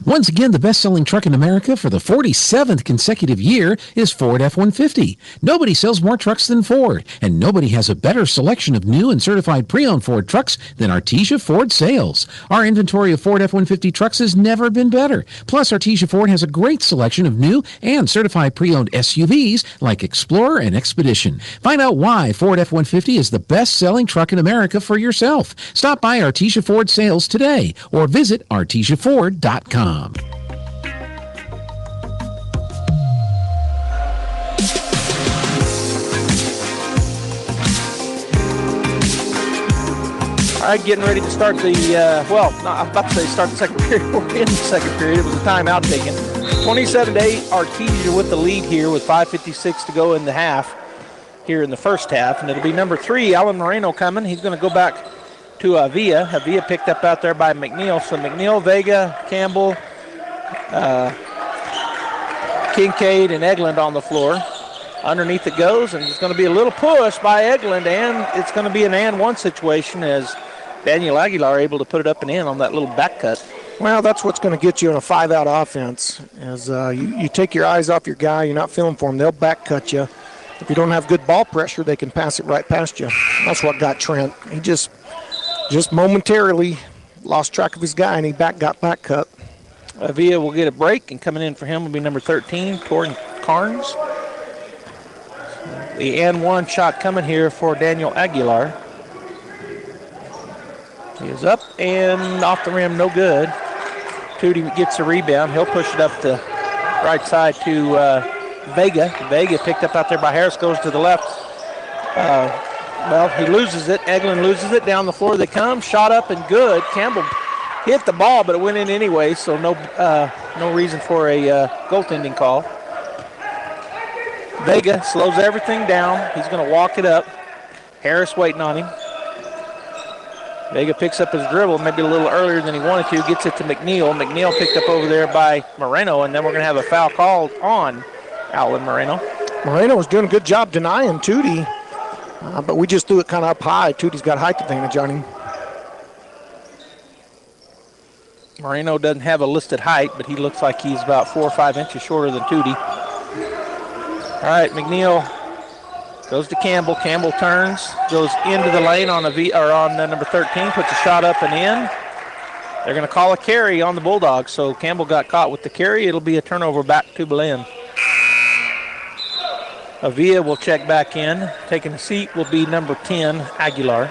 Once again, the best-selling truck in America for the 47th consecutive year is Ford F-150. Nobody sells more trucks than Ford, and nobody has a better selection of new and certified pre-owned Ford trucks than Artesia Ford Sales. Our inventory of Ford F-150 trucks has never been better. Plus, Artesia Ford has a great selection of new and certified pre-owned SUVs like Explorer and Expedition. Find out why Ford F-150 is the best-selling truck in America for yourself. Stop by Artesia Ford Sales today or visit artesiaford.com. All right, getting ready to start the, I'm about to say start the second period. We're in the second period. It was a timeout taken. 27-8, Artesia with the lead here with 5:56 to go in the half, here in the first half. And it'll be number 3, Alan Moreno coming. He's going to go back to Avila. Avila picked up out there by McNeil. So McNeil, Vega, Campbell, Kincaid, and Eglin on the floor. Underneath it goes, and it's going to be a little push by Eglin, and it's going to be an and one situation as Daniel Aguilar able to put it up and in on that little back cut. Well, that's what's going to get you in a 5-out offense. As you take your eyes off your guy, you're not feeling for him, they'll back cut you. If you don't have good ball pressure, they can pass it right past you. That's what got Trent. He just momentarily lost track of his guy, and he got back cut. Avila will get a break, and coming in for him will be number 13, Torrin Carnes. The and one shot coming here for Daniel Aguilar. He is up and off the rim, no good. Tootie gets a rebound. He'll push it up the right side to Vega. Vega picked up out there by Harris, goes to the left. He loses it. Eglin loses it. Down the floor they come. Shot up and good. Campbell hit the ball, but it went in anyway, so no reason for a goaltending call. Vega slows everything down. He's going to walk it up. Harris waiting on him. Vega picks up his dribble maybe a little earlier than he wanted to, gets it to McNeil. McNeil picked up over there by Moreno, and then we're going to have a foul called on Alvin Moreno. Moreno was doing a good job denying Tootie, but we just threw it kind of up high. Tootie's got height advantage on him. Moreno doesn't have a listed height, but he looks like he's about 4 or 5 inches shorter than Tootie. All right, McNeil goes to Campbell. Campbell turns, goes into the lane on number 13, puts a shot up and in. They're going to call a carry on the Bulldogs, so Campbell got caught with the carry. It'll be a turnover back to Belen. Avia will check back in. Taking a seat will be number 10, Aguilar.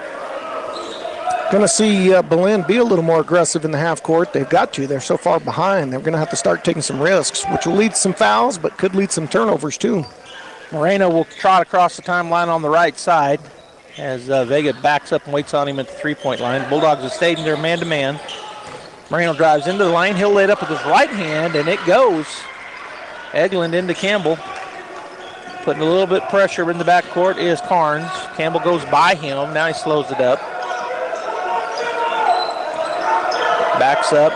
Going to see Belen be a little more aggressive in the half court. They've got to. They're so far behind. They're going to have to start taking some risks, which will lead to some fouls, but could lead to some turnovers too. Moreno will trot across the timeline on the right side as Vega backs up and waits on him at the three-point line. Bulldogs have stayed in there man-to-man. Moreno drives into the lane. He'll lay it up with his right hand, and it goes. Eglin into Campbell. Putting a little bit of pressure in the backcourt is Carnes. Campbell goes by him. Now he slows it up. Backs up.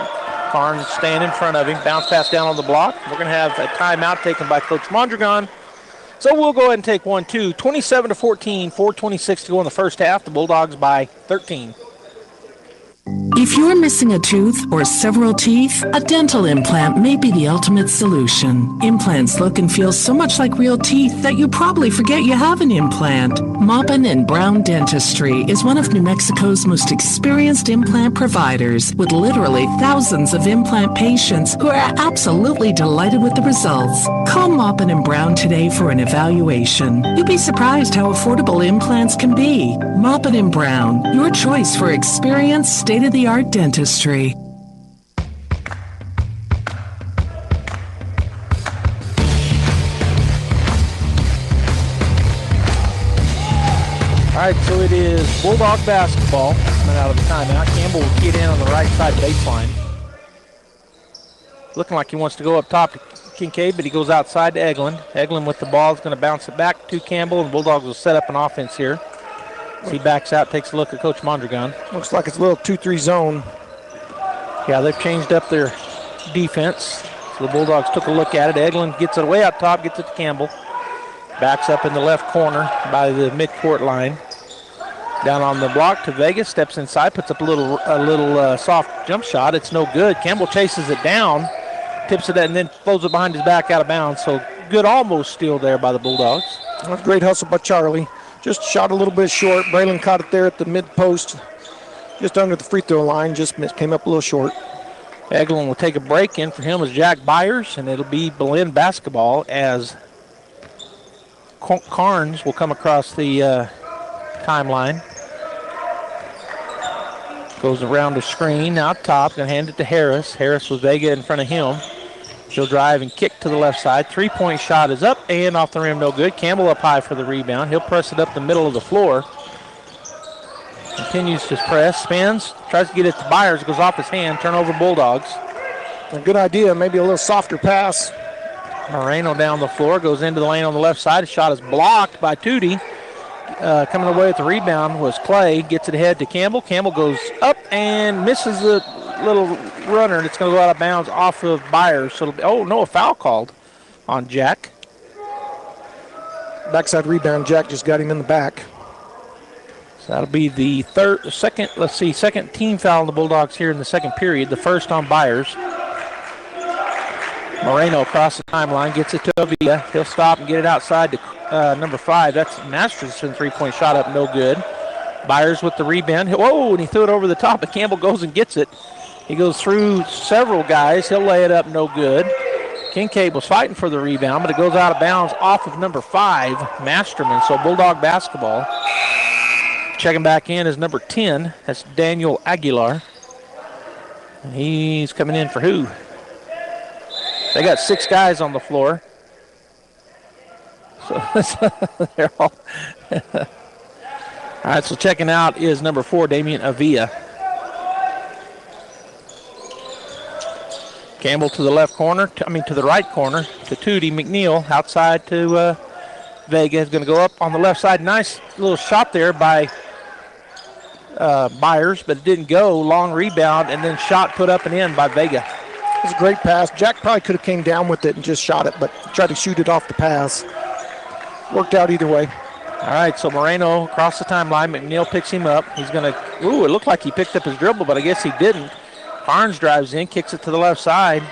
Carnes staying in front of him. Bounce pass down on the block. We're going to have a timeout taken by Coach Mondragon. So we'll go ahead and take 1-2. 27-14, 4:26 to go in the first half. The Bulldogs by 13. If you're missing a tooth or several teeth, a dental implant may be the ultimate solution. Implants look and feel so much like real teeth that you probably forget you have an implant. Maupin & Brown Dentistry is one of New Mexico's most experienced implant providers, with literally thousands of implant patients who are absolutely delighted with the results. Call Maupin & Brown today for an evaluation. You'll be surprised how affordable implants can be. Maupin & Brown, your choice for experienced, state-of-the-art dentistry. All right, so it is Bulldog basketball coming out of the timeout. Campbell will get in on the right side baseline. Looking like he wants to go up top to Kincaid, but he goes outside to Eglin. Eglin with the ball is going to bounce it back to Campbell, and Bulldogs will set up an offense here. So he backs out, takes a look at Coach Mondragon. Looks like it's a little 2-3 zone. Yeah, they've changed up their defense. So the Bulldogs took a look at it. Eglin gets it way out top, gets it to Campbell. Backs up in the left corner by the midcourt line. Down on the block to Vegas, steps inside, puts up a little soft jump shot. It's no good. Campbell chases it down, tips it and then throws it behind his back out of bounds. So good almost steal there by the Bulldogs. That's a great hustle by Charlie. Just shot a little bit short. Braylon caught it there at the mid post, just under the free throw line. Just missed, came up a little short. Eglin will take a break. In for him is Jack Byers, and it'll be Belen basketball as Carnes will come across the timeline. Goes around the screen out top, going to hand it to Harris. Harris with Vega in front of him. She'll drive and kick to the left side. Three-point shot is up and off the rim, no good. Campbell up high for the rebound. He'll press it up the middle of the floor. Continues to press, spins, tries to get it to Byers, goes off his hand, turnover Bulldogs. A good idea, maybe a little softer pass. Moreno down the floor, goes into the lane on the left side. His shot is blocked by Tootie. Coming away with the rebound was Clay. Gets it ahead to Campbell. Campbell goes up and misses a little runner. It's going to go out of bounds off of Byers. So a foul called on Jack. Backside rebound. Jack just got him in the back. So that'll be the second team foul on the Bulldogs here in the second period. The first on Byers. Moreno across the timeline, gets it to Avia. He'll stop and get it outside to number 5. That's Masterson, three-point shot up, no good. Byers with the rebound. Whoa, and he threw it over the top, but Campbell goes and gets it. He goes through several guys. He'll lay it up, no good. Kincaid was fighting for the rebound, but it goes out of bounds off of number 5, Masterman. So Bulldog basketball. Checking back in is number 10. That's Daniel Aguilar. And he's coming in for who? They got 6 guys on the floor. So they're all. All right, so checking out is number 4, Damian Avia. Campbell to the left corner, to the right corner, to Tootie. McNeil outside to Vega is going to go up on the left side. Nice little shot there by Byers, but it didn't go. Long rebound, and then shot put up and in by Vega. It was a great pass. Jack probably could have came down with it and just shot it, but tried to shoot it off the pass. Worked out either way. All right, so Moreno across the timeline. McNeil picks him up. He's going to, it looked like he picked up his dribble, but I guess he didn't. Barnes drives in, kicks it to the left side.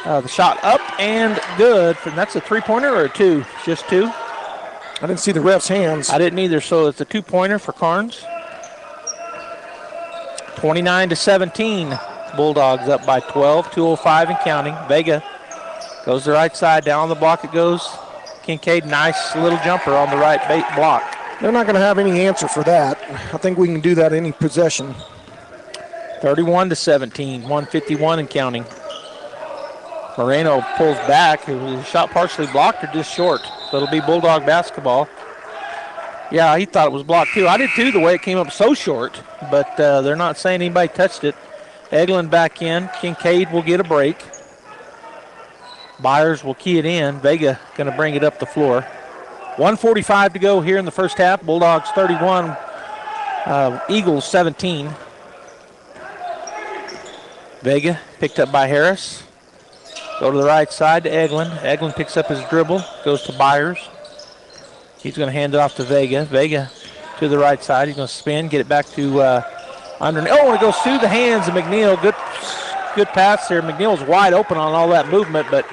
The shot up and good. And that's a three-pointer or a two? Just two? I didn't see the ref's hands. I didn't either, so it's a two-pointer for Carnes. 29-17. Bulldogs up by 12, 2:05 and counting. Vega goes to the right side, down the block it goes. Kincaid, nice little jumper on the right block. They're not going to have any answer for that. I think we can do that any possession. 31-17, 1:51 and counting. Moreno pulls back. His shot partially blocked or just short. So it'll be Bulldog basketball. Yeah, he thought it was blocked too. I did too, the way it came up so short, but they're not saying anybody touched it. Eglin back in. Kincaid will get a break. Byers will key it in. Vega going to bring it up the floor. 1:45 to go here in the first half. Bulldogs 31, Eagles 17. Vega picked up by Harris. Go to the right side to Eglin. Eglin picks up his dribble, goes to Byers. He's going to hand it off to Vega. Vega to the right side. He's going to spin, get it back to underneath. Oh, it goes through the hands of McNeil. Good pass there. McNeil's wide open on all that movement, but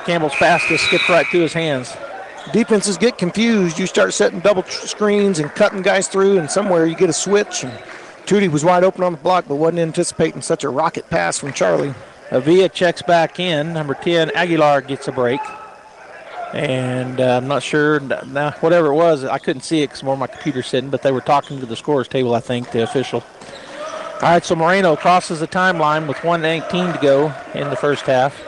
Campbell's pass just skipped right through his hands. Defenses get confused. You start setting double screens and cutting guys through, and somewhere you get a switch. And Tootie was wide open on the block, but wasn't anticipating such a rocket pass from Charlie. Avia checks back in. Number 10, Aguilar gets a break. And I'm not sure, whatever it was, I couldn't see it because more of my computer's sitting, but they were talking to the scorer's table, I think, the official. All right, so Moreno crosses the timeline with 1:19 to go in the first half.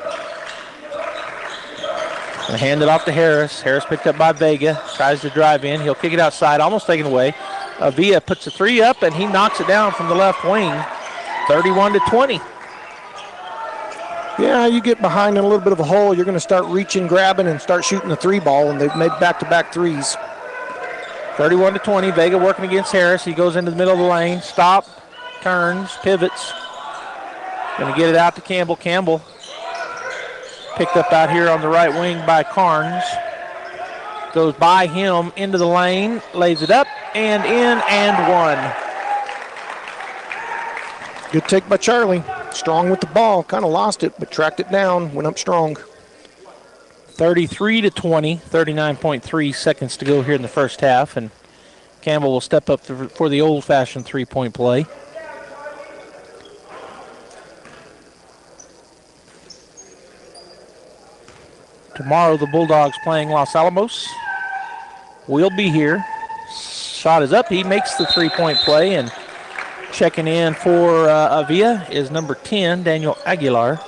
Gonna hand it off to Harris. Harris picked up by Vega, tries to drive in. He'll kick it outside, almost taken away. Avia puts a three up, and he knocks it down from the left wing, 31-20. Yeah, you get behind in a little bit of a hole, you're going to start reaching, grabbing, and start shooting the three ball, and they've made back-to-back threes. 31-20, Vega working against Harris. He goes into the middle of the lane, stop, turns, pivots. Going to get it out to Campbell. Campbell picked up out here on the right wing by Carnes. Goes by him into the lane, lays it up, and in and one. Good take by Charlie. Strong with the ball, kind of lost it, but tracked it down, went up strong. 33-20, 39.3 seconds to go here in the first half, and Campbell will step up for the old-fashioned three-point play. Tomorrow the Bulldogs playing Los Alamos. We'll be here. Shot is up. He makes the three-point play, and checking in for Avia is number 10, Daniel Aguilar.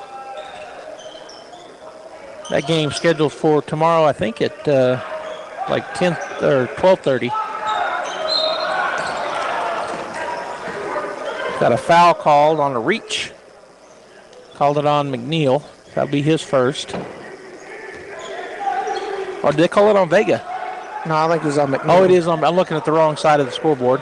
That game scheduled for tomorrow, I think, at like 10 or 12:30. Got a foul called on a reach. Called it on McNeil. That'll be his first. Or did they call it on Vega? No, I think it was on McNeil. Oh, it is on. I'm looking at the wrong side of the scoreboard.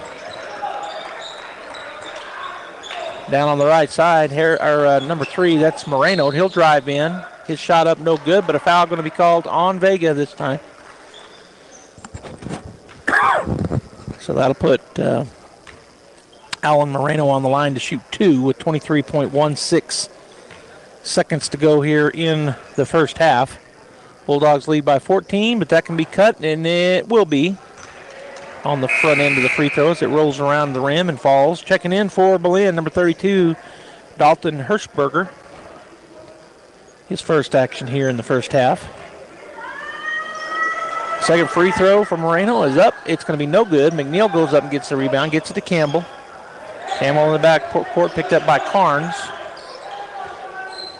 Down on the right side, here, number 3, that's Moreno. He'll drive in. His shot up, no good, but a foul going to be called on Vega this time. So that'll put Alan Moreno on the line to shoot 2 with 23.16 seconds to go here in the first half. Bulldogs lead by 14, but that can be cut, and it will be on the front end of the free throws. It rolls around the rim and falls. Checking in for Belen, number 32, Dalton Hirschberger. His first action here in the first half. Second free throw from Moreno is up. It's going to be no good. McNeil goes up and gets the rebound, gets it to Campbell. Campbell in the back court, picked up by Carnes.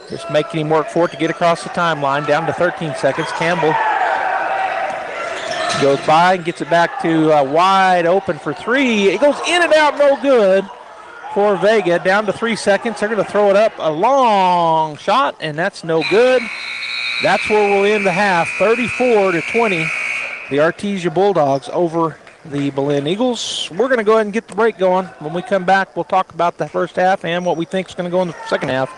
Just making him work for it to get across the timeline, down to 13 seconds. Campbell goes by and gets it back to wide open for 3. It goes in and out, no good for Vega. Down to 3 seconds. They're going to throw it up. A long shot, and that's no good. That's where we'll end the half, 34-20. the Artesia Bulldogs over the Belen Eagles. We're going to go ahead and get the break going. When we come back, we'll talk about the first half and what we think is going to go in the second half.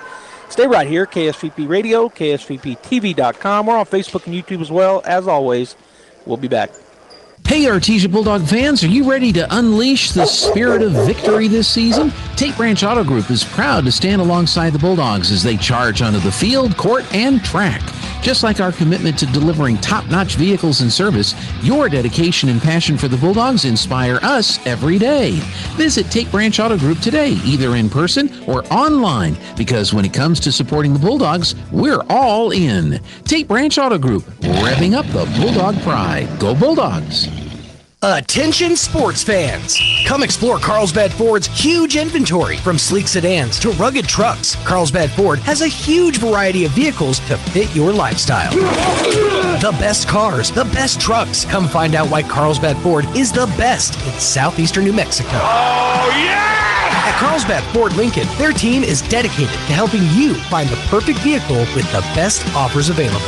Stay right here, KSVP Radio, KSVPTV.com. We're on Facebook and YouTube as well. As always, we'll be back. Hey, Artesia Bulldog fans, are you ready to unleash the spirit of victory this season? Tate Branch Auto Group is proud to stand alongside the Bulldogs as they charge onto the field, court, and track. Just like our commitment to delivering top-notch vehicles and service, your dedication and passion for the Bulldogs inspire us every day. Visit Tate Branch Auto Group today, either in person or online, because when it comes to supporting the Bulldogs, we're all in. Tate Branch Auto Group, revving up the Bulldog pride. Go Bulldogs! Attention sports fans! Come explore Carlsbad Ford's huge inventory. From sleek sedans to rugged trucks, Carlsbad Ford has a huge variety of vehicles to fit your lifestyle. The best cars, the best trucks. Come find out why Carlsbad Ford is the best in southeastern New Mexico. Oh, yeah! At Carlsbad Ford Lincoln, their team is dedicated to helping you find the perfect vehicle with the best offers available.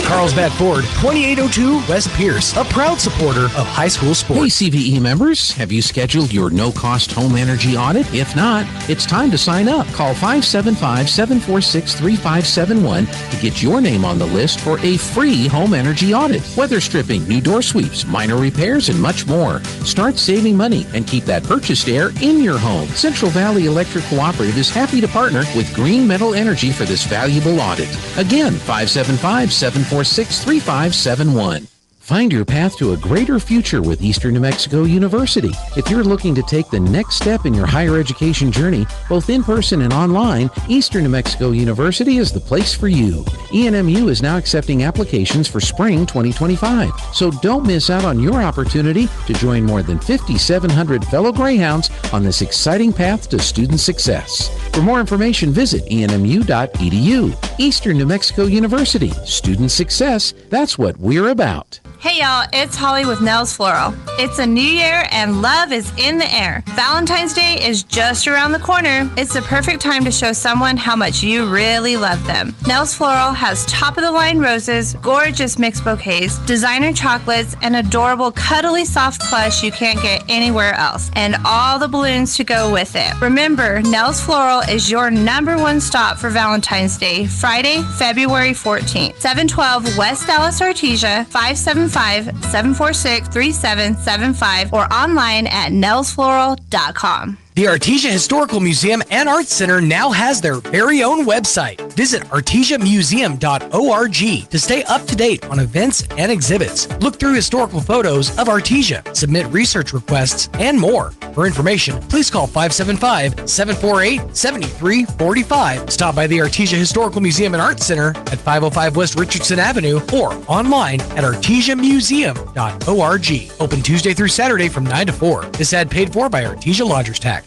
Carlsbad Ford, 2802 West Pierce, a proud supporter of high school sports. Hey, CVE members, have you scheduled your no-cost home energy audit? If not, it's time to sign up. Call 575-746-3571 to get your name on the list for a free home energy audit. Weather stripping, new door sweeps, minor repairs, and much more. Start saving money and keep that purchased air in your home. Central Valley Electric Cooperative is happy to partner with Green Metal Energy for this valuable audit. Again, 575-746-3571. Find your path to a greater future with Eastern New Mexico University. If you're looking to take the next step in your higher education journey, both in person and online, Eastern New Mexico University is the place for you. ENMU is now accepting applications for spring 2025, so don't miss out on your opportunity to join more than 5,700 fellow Greyhounds on this exciting path to student success. For more information, visit enmu.edu. Eastern New Mexico University. Student success, that's what we're about. Hey y'all, it's Holly with Nels Floral. It's a new year and love is in the air. Valentine's Day is just around the corner. It's the perfect time to show someone how much you really love them. Nels Floral has top-of-the-line roses, gorgeous mixed bouquets, designer chocolates, and adorable cuddly soft plush you can't get anywhere else, and all the balloons to go with it. Remember, Nels Floral is your #1 stop for Valentine's Day, Friday, February 14th, 712 West Dallas Artesia, 575-746-3775, or online at nelsfloral.com. The Artesia Historical Museum and Arts Center now has their very own website. Visit artesiamuseum.org to stay up to date on events and exhibits. Look through historical photos of Artesia, submit research requests, and more. For information, please call 575-748-7345. Stop by the Artesia Historical Museum and Arts Center at 505 West Richardson Avenue or online at artesiamuseum.org. Open Tuesday through Saturday from 9 to 4. This ad paid for by Artesia Lodgers Tax.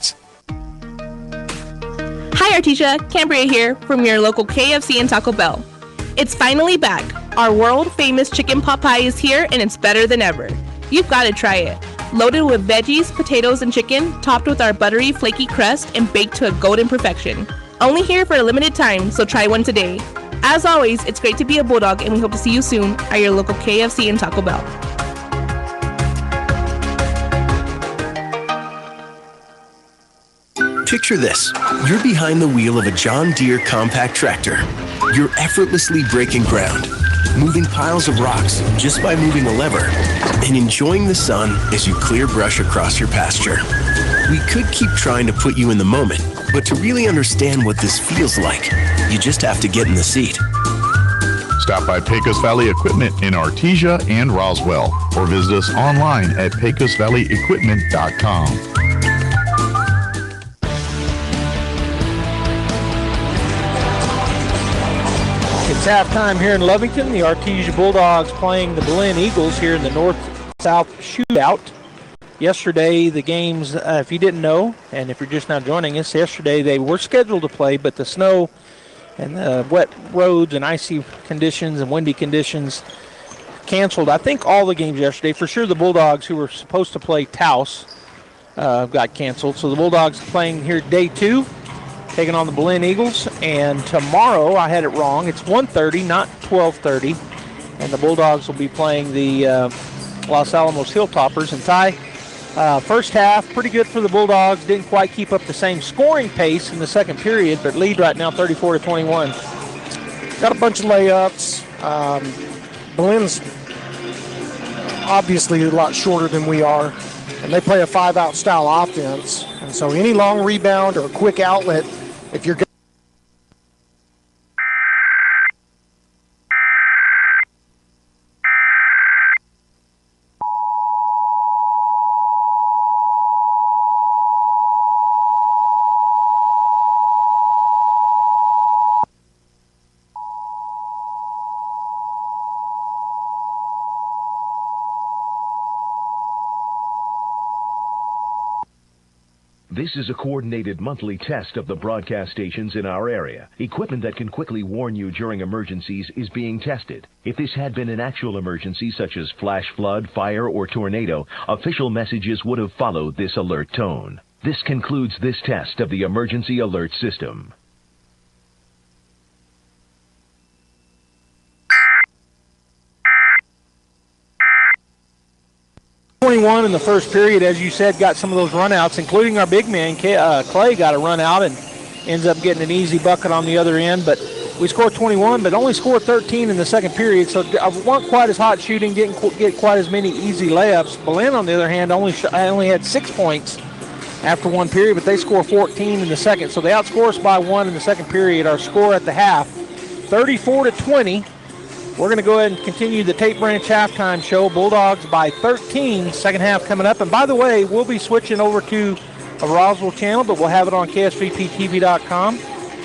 Hi Artesia, Cambria here from your local KFC and Taco Bell. It's finally back. Our world famous chicken pot pie is here and it's better than ever. You've got to try it. Loaded with veggies, potatoes, and chicken, topped with our buttery, flaky crust, and baked to a golden perfection. Only here for a limited time, so try one today. As always, it's great to be a Bulldog, and we hope to see you soon at your local KFC and Taco Bell. Picture this. You're behind the wheel of a John Deere compact tractor. You're effortlessly breaking ground, moving piles of rocks just by moving a lever, and enjoying the sun as you clear brush across your pasture. We could keep trying to put you in the moment, but to really understand what this feels like, you just have to get in the seat. Stop by Pecos Valley Equipment in Artesia and Roswell, or visit us online at pecosvalleyequipment.com. It's halftime here in Lovington. The Artesia Bulldogs playing the Belen Eagles here in the North-South Shootout. Yesterday, the games, if you didn't know, and if you're just now joining us, yesterday they were scheduled to play, but the snow and the wet roads and icy conditions and windy conditions canceled, I think, all the games yesterday. For sure, the Bulldogs, who were supposed to play Taos, got canceled. So the Bulldogs playing here day 2. Taking on the Belen Eagles, and tomorrow, I had it wrong, it's 1:30, not 12:30, and the Bulldogs will be playing the Los Alamos Hilltoppers. And Ty, first half, pretty good for the Bulldogs. Didn't quite keep up the same scoring pace in the second period, but lead right now 34-21. Got a bunch of layups. Belen's obviously a lot shorter than we are, and they play a 5-out style offense. And so any long rebound or a quick outlet, if you're 'This is a coordinated monthly test of the broadcast stations in our area. Equipment that can quickly warn you during emergencies is being tested. If this had been an actual emergency such as flash flood, fire, or tornado, official messages would have followed this alert tone. This concludes this test of the emergency alert system. In the first period, as you said, got some of those runouts, including our big man, Clay, got a run out and ends up getting an easy bucket on the other end. But we scored 21, but only scored 13 in the second period, so I weren't quite as hot shooting, didn't get quite as many easy layups. Belen, on the other hand, only had 6 points after one period, but they score 14 in the second. So they outscore us by 1 in the second period. Our score at the half, 34-20. We're going to go ahead and continue the Tate Branch halftime show. Bulldogs by 13, second half coming up. And by the way, we'll be switching over to a Roswell channel, but we'll have it on KSVPTV.com.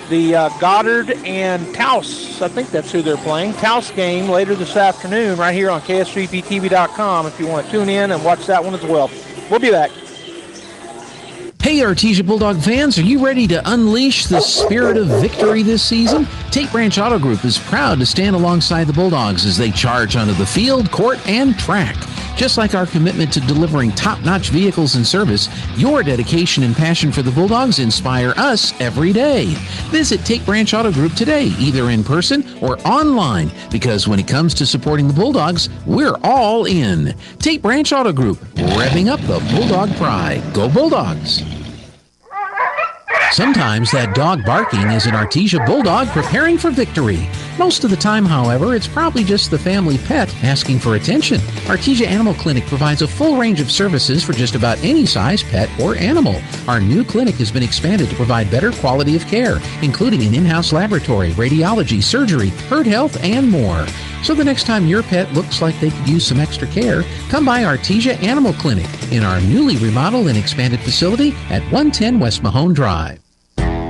The Goddard and Taos, I think that's who they're playing, Taos game later this afternoon right here on KSVPTV.com if you want to tune in and watch that one as well. We'll be back. Hey, Artesia Bulldog fans, are you ready to unleash the spirit of victory this season? Tate Branch Auto Group is proud to stand alongside the Bulldogs as they charge onto the field, court, and track. Just like our commitment to delivering top-notch vehicles and service, your dedication and passion for the Bulldogs inspire us every day. Visit Tate Branch Auto Group today, either in person or online, because when it comes to supporting the Bulldogs, we're all in. Tate Branch Auto Group, revving up the Bulldog pride. Go Bulldogs! Sometimes that dog barking is an Artesia Bulldog preparing for victory. Most of the time, however, it's probably just the family pet asking for attention. Artesia Animal Clinic provides a full range of services for just about any size pet or animal. Our new clinic has been expanded to provide better quality of care, including an in-house laboratory, radiology, surgery, herd health, and more. So the next time your pet looks like they could use some extra care, come by Artesia Animal Clinic in our newly remodeled and expanded facility at 110 West Mahone Drive.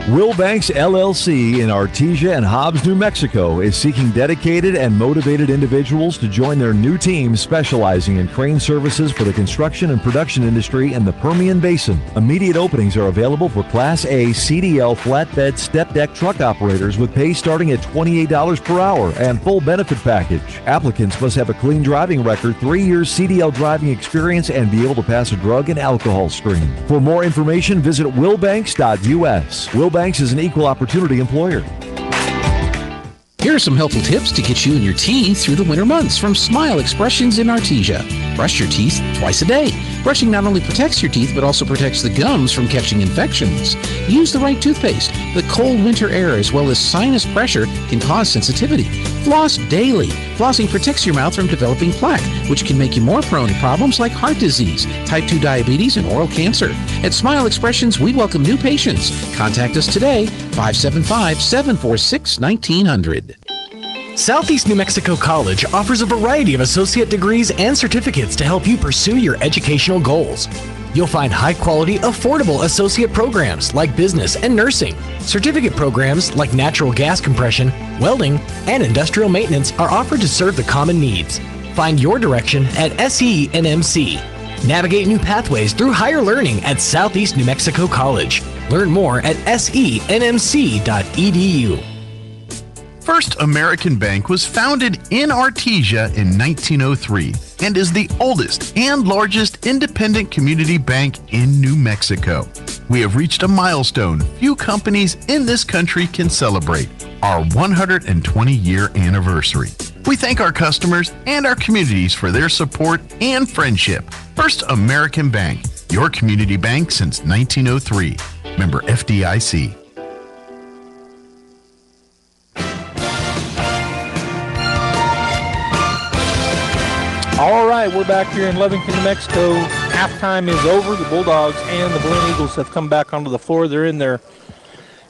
Wilbanks LLC in Artesia and Hobbs, New Mexico is seeking dedicated and motivated individuals to join their new team specializing in crane services for the construction and production industry in the Permian Basin. Immediate openings are available for Class A CDL flatbed step deck truck operators with pay starting at $28 per hour and full benefit package. Applicants must have a clean driving record, 3 years CDL driving experience, and be able to pass a drug and alcohol screen. For more information, visit wilbanks.us. Wilbanks is an equal opportunity employer. Here are some helpful tips to get you and your teeth through the winter months from Smile Expressions in Artesia. Brush your teeth twice a day. Brushing not only protects your teeth, but also protects the gums from catching infections. Use the right toothpaste. The cold winter air as well as sinus pressure can cause sensitivity. Floss daily. Flossing protects your mouth from developing plaque, which can make you more prone to problems like heart disease, type 2 diabetes, and oral cancer. At Smile Expressions, we welcome new patients. Contact us today, 575-746-1900. Southeast New Mexico College offers a variety of associate degrees and certificates to help you pursue your educational goals. You'll find high-quality, affordable associate programs like business and nursing. Certificate programs like natural gas compression, welding, and industrial maintenance are offered to serve the common needs. Find your direction at SENMC. Navigate new pathways through higher learning at Southeast New Mexico College. Learn more at senmc.edu. First American Bank was founded in Artesia in 1903 and is the oldest and largest independent community bank in New Mexico. We have reached a milestone few companies in this country can celebrate, our 120-year anniversary. We thank our customers and our communities for their support and friendship. First American Bank, your community bank since 1903. Member FDIC. All right, we're back here in Lovington, New Mexico. Halftime is over. The Bulldogs and the Belen Eagles have come back onto the floor. They're in there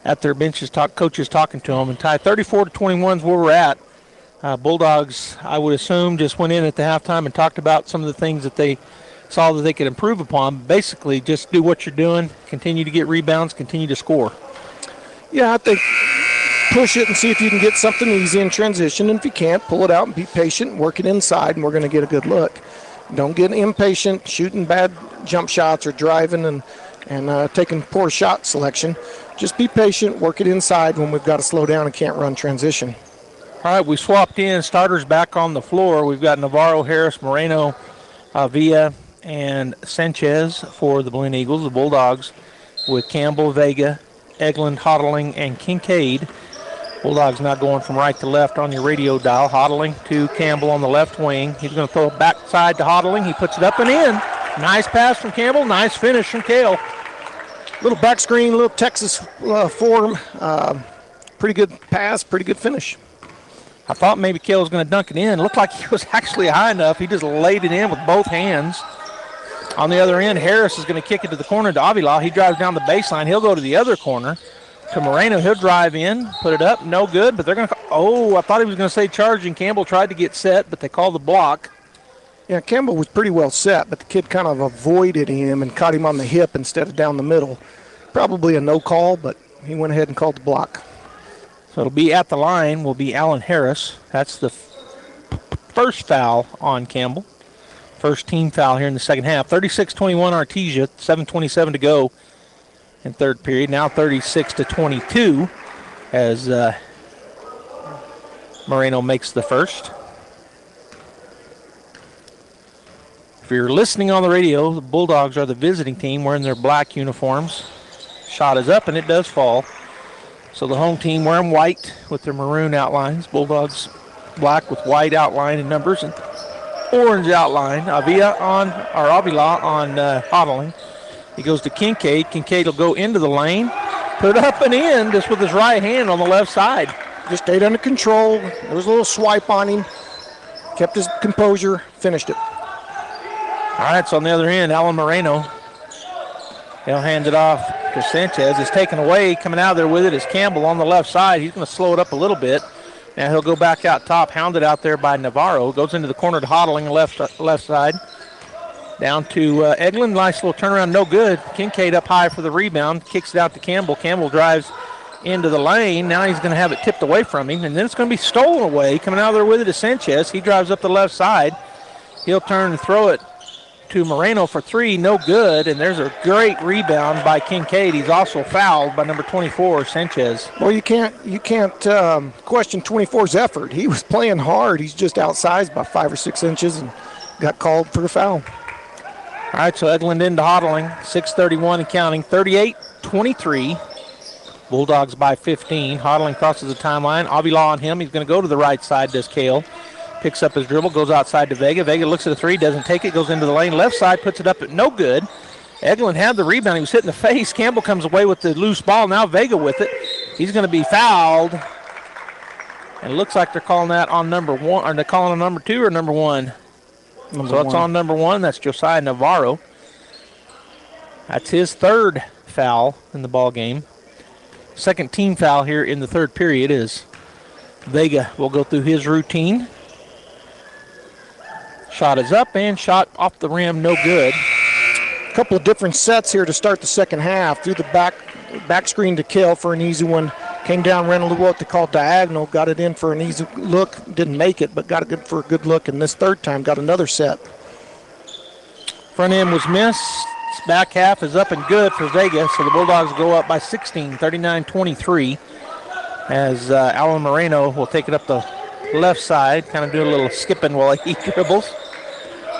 at their benches, coaches talking to them. And tied 34-21 is where we're at. Bulldogs, I would assume, just went in at the halftime and talked about some of the things that they saw that they could improve upon. Basically, just do what you're doing, continue to get rebounds, continue to score. Yeah, I think push it and see if you can get something easy in transition. And if you can't, pull it out and be patient, work it inside, and we're going to get a good look. Don't get impatient, shooting bad jump shots or driving and taking poor shot selection. Just be patient, work it inside when we've got to slow down and can't run transition. All right, we swapped in. Starters back on the floor. We've got Navarro, Harris, Moreno, Villa, and Sanchez for the Belen Eagles. The Bulldogs with Campbell, Vega, Eglin, Hodling, and Kincaid. Bulldogs now going from right to left on your radio dial. Hodling to Campbell on the left wing. He's going to throw it backside to Hodling. He puts it up and in. Nice pass from Campbell. Nice finish from Kale. Little back screen, little Texas form. Pretty good pass, pretty good finish. I thought maybe Kale was going to dunk it in. It looked like he was actually high enough. He just laid it in with both hands. On the other end, Harris is going to kick it to the corner to Avila. He drives down the baseline. He'll go to the other corner. To Moreno, he'll drive in, put it up, no good, but they're going to I thought he was going to say charging. Campbell tried to get set, but they called the block. Yeah, Campbell was pretty well set, but the kid kind of avoided him and caught him on the hip instead of down the middle. Probably a no call, but he went ahead and called the block. So it'll be at the line will be Alan Harris. That's the first foul on Campbell. First team foul here in the second half. 36-21 Artesia, 7:27 to go in third period. Now 36-22 as Moreno makes the first. If you're listening on the radio, the Bulldogs are the visiting team wearing their black uniforms. Shot is up and it does fall. So the home team wearing white with their maroon outlines. Bulldogs black with white outline and numbers and orange outline. Avila on Hodling. He goes to Kincaid. Kincaid will go into the lane, put up and in just with his right hand on the left side. Just stayed under control. There was a little swipe on him. Kept his composure, finished it. All right, so on the other end, Alan Moreno. He'll hand it off to Sanchez. It's taken away. Coming out of there with it is Campbell on the left side. He's going to slow it up a little bit. Now he'll go back out top, hounded out there by Navarro. Goes into the corner to Hodling, left side. Down to Eglin. Nice little turnaround, no good. Kincaid up high for the rebound. Kicks it out to Campbell. Campbell drives into the lane. Now he's going to have it tipped away from him, and then it's going to be stolen away. Coming out of there with it is Sanchez. He drives up the left side. He'll turn and throw it to Moreno for three, no good, and there's a great rebound by Kincaid. He's also fouled by number 24, Sanchez. Well, you can't question 24's effort. He was playing hard. He's just outsized by 5 or 6 inches and got called for the foul. All right, so Eglin into Hodling, 6:31 and counting, 38-23. Bulldogs by 15. Hodling crosses the timeline. Avila on him. He's going to go to the right side, does Kale. Picks up his dribble, goes outside to Vega. Vega looks at the three, doesn't take it, goes into the lane. Left side, puts it up at no good. Eglin had the rebound. He was hit in the face. Campbell comes away with the loose ball. Now Vega with it. He's going to be fouled. And it looks like they're calling that on number one. Are they calling on number 2 or number 1? It's on number 1. That's Josiah Navarro. That's his third foul in the ball game. Second team foul here in the third period is Vega will go through his routine. Shot is up and shot off the rim, no good. A couple of different sets here to start the second half. Through the back screen to Kill for an easy one. Came down, ran a little what they call diagonal, got it in for an easy look. Didn't make it, but got it good for a good look. And this third time got another set. Front end was missed. Back half is up and good for Vega. So the Bulldogs go up by 16, 39-23. As Alan Moreno will take it up the left side, kind of do a little skipping while he dribbles.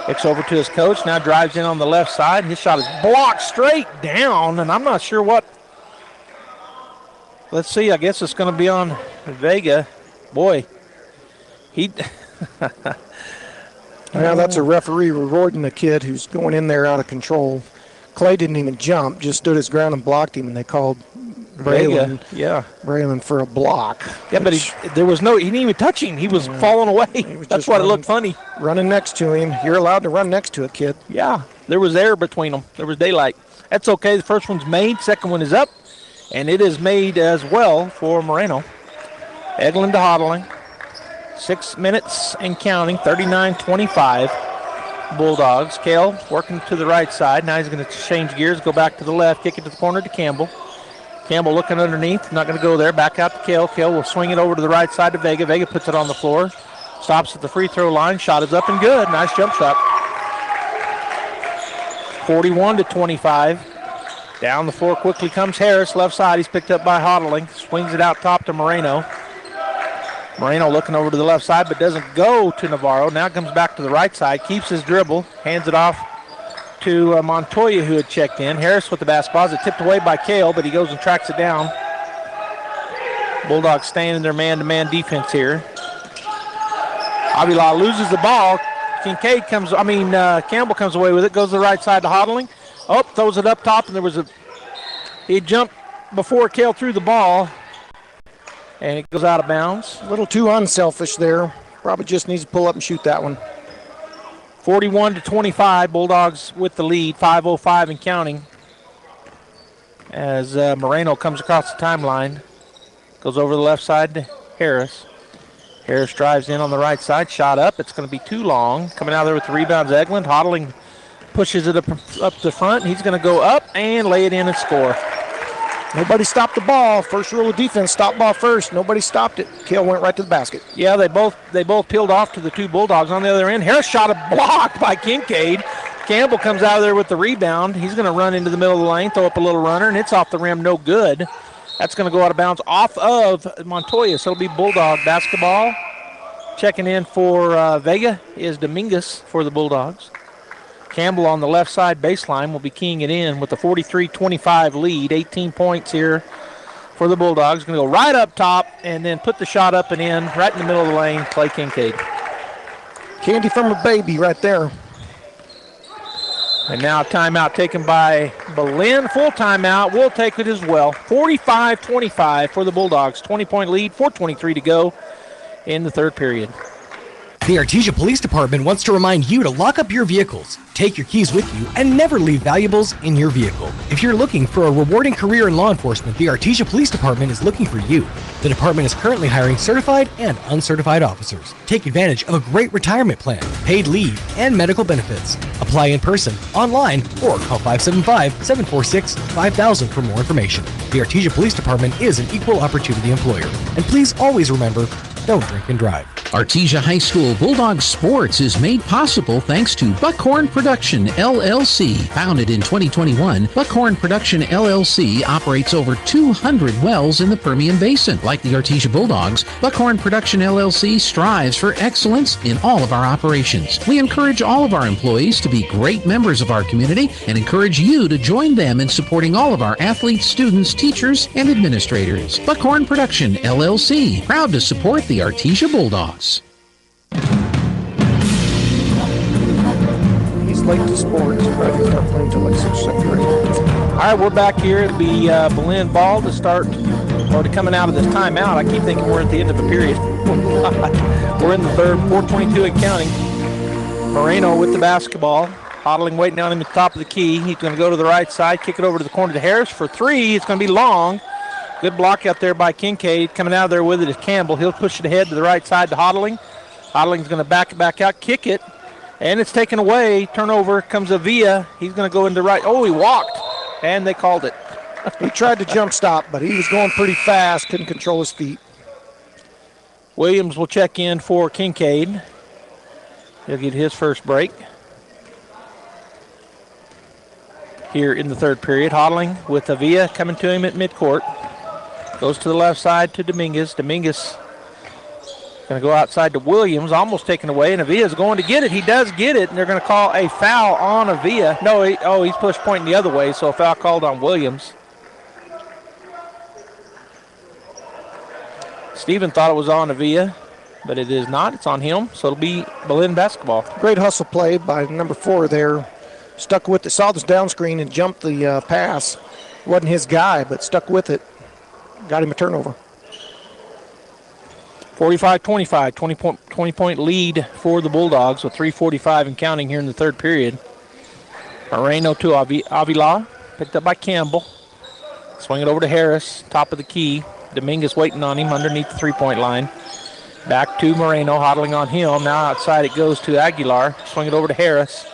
Kicks over to his coach, now drives in on the left side. His shot is blocked straight down, and I'm not sure what. Let's see, I guess it's going to be on Vega. Boy, Now that's a referee rewarding the kid who's going in there out of control. Clay didn't even jump, just stood his ground and blocked him, and they called Belen, Belen for a block. Yeah, but he didn't even touch him. He was falling away. That's why it looked funny. Running next to him. You're allowed to run next to a kid. Yeah, there was air between them. There was daylight. That's okay. The first one's made. Second one is up, and it is made as well for Moreno. Eglin to Hodling. 6 minutes and counting, 39-25. Bulldogs. Kale working to the right side. Now he's going to change gears, go back to the left, kick it to the corner to Campbell. Campbell looking underneath, not going to go there. Back out to Kale. Kale will swing it over to the right side to Vega. Vega puts it on the floor. Stops at the free throw line. Shot is up and good. Nice jump shot. 41-25. Down the floor quickly comes Harris. Left side. He's picked up by Hodling. Swings it out top to Moreno. Moreno looking over to the left side, but doesn't go to Navarro. Now comes back to the right side. Keeps his dribble. Hands it off to Montoya, who had checked in. Harris with the basketball. It's tipped away by Kale, but he goes and tracks it down. Bulldogs staying in their man-to-man defense here. Avila loses the ball. Campbell comes away with it. Goes to the right side to Hodling. Oh, throws it up top, and he jumped before Kale threw the ball, and it goes out of bounds. A little too unselfish there. Probably just needs to pull up and shoot that one. 41-25, Bulldogs with the lead, 5:05 and counting. As Moreno comes across the timeline, goes over the left side to Harris. Harris drives in on the right side, shot up. It's going to be too long. Coming out there with the rebounds, Eglin. Hodling pushes it up the front. He's going to go up and lay it in and score. Nobody stopped the ball. First rule of defense, stop ball first. Nobody stopped it. Kale went right to the basket. Yeah, they both peeled off to the two Bulldogs on the other end. Harris shot a block by Kincaid. Campbell comes out of there with the rebound. He's going to run into the middle of the lane, throw up a little runner, and it's off the rim, no good. That's going to go out of bounds off of Montoya, so it'll be Bulldog basketball. Checking in for Vega is Dominguez for the Bulldogs. Campbell on the left side baseline will be keying it in with a 43-25 lead. 18 points here for the Bulldogs. Going to go right up top and then put the shot up and in right in the middle of the lane. Clay Kincaid. Candy from a baby right there. And now a timeout taken by Belen. Full timeout. We'll take it as well. 45-25 for the Bulldogs. 20-point lead, 4:23 to go in the third period. The Artesia Police Department wants to remind you to lock up your vehicles, take your keys with you, and never leave valuables in your vehicle. If you're looking for a rewarding career in law enforcement, the Artesia Police Department is looking for you. The department is currently hiring certified and uncertified officers. Take advantage of a great retirement plan, paid leave, and medical benefits. Apply in person, online, or call 575-746-5000 for more information. The Artesia Police Department is an equal opportunity employer. And please always remember, don't drink and drive. Artesia High School Bulldog Sports is made possible thanks to Buckhorn Production, LLC. Founded in 2021, Buckhorn Production, LLC operates over 200 wells in the Permian Basin. Like the Artesia Bulldogs, Buckhorn Production, LLC strives for excellence in all of our operations. We encourage all of our employees to be great members of our community and encourage you to join them in supporting all of our athletes, students, teachers, and administrators. Buckhorn Production, LLC, proud to support the Artesia Bulldogs. He's late to sports. Probably not playing until like 6th, 7th grade. All right, we're back here. It'll be Belen ball to start, or to coming out of this timeout. I keep thinking we're at the end of a period. We're in the third, 4:22 and counting. Moreno with the basketball. Hodling waiting on him at the top of the key. He's going to go to the right side, kick it over to the corner to Harris for three. It's going to be long. Good block out there by Kincaid. Coming out of there with it is Campbell. He'll push it ahead to the right side to Hodling. Hodling's going to back it back out, kick it, and it's taken away. Turnover comes Avila. He's going to go into right. Oh, he walked, and they called it. He tried to jump stop, but he was going pretty fast, couldn't control his feet. Williams will check in for Kincaid. He'll get his first break here in the third period. Hodling with Avila coming to him at midcourt. Goes to the left side to Dominguez. Dominguez going to go outside to Williams, almost taken away, and Avila's going to get it. He does get it, and they're going to call a foul on Avila. No, he's pushed pointing the other way, so a foul called on Williams. Steven thought it was on Avila. but it is not. It's on him, so it'll be Belen basketball. Great hustle play by number 4 there. Stuck with it, saw this down screen and jumped the pass. Wasn't his guy, but stuck with it. Got him a turnover. 45-25, 20-point lead for the Bulldogs with 3:45 and counting here in the third period. Moreno to Avila, picked up by Campbell. Swing it over to Harris, top of the key. Dominguez waiting on him underneath the three-point line. Back to Moreno, hodling on him. Now outside it goes to Aguilar. Swing it over to Harris.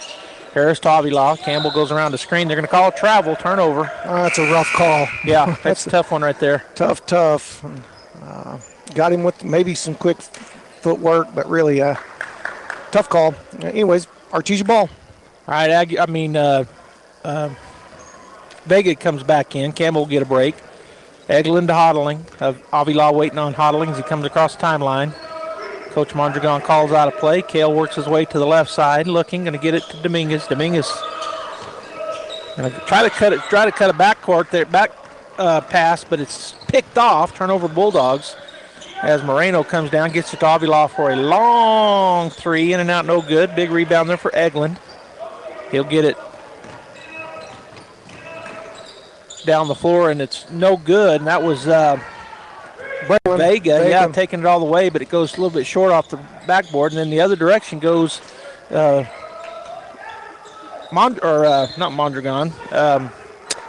Harris to Avila. Campbell goes around the screen. They're going to call a travel, turnover. That's a rough call. Yeah, that's a tough one right there. Tough. Got him with maybe some quick footwork, but really tough call. Anyways, Artesia ball. All right, Vega comes back in. Campbell will get a break. Eglin to Hodling. Avila waiting on Hodling as he comes across the timeline. Coach Mondragon calls out a play. Kale works his way to the left side, looking, going to get it to Dominguez. Dominguez going to try to cut a backcourt there, pass, but it's picked off. Turnover Bulldogs. As Moreno comes down, gets it to Avila for a long three. In and out, no good. Big rebound there for Eglin. He'll get it down the floor, and it's no good. And that was Vega. Yeah, taking it all the way, but it goes a little bit short off the backboard. And then the other direction goes not Mondragon,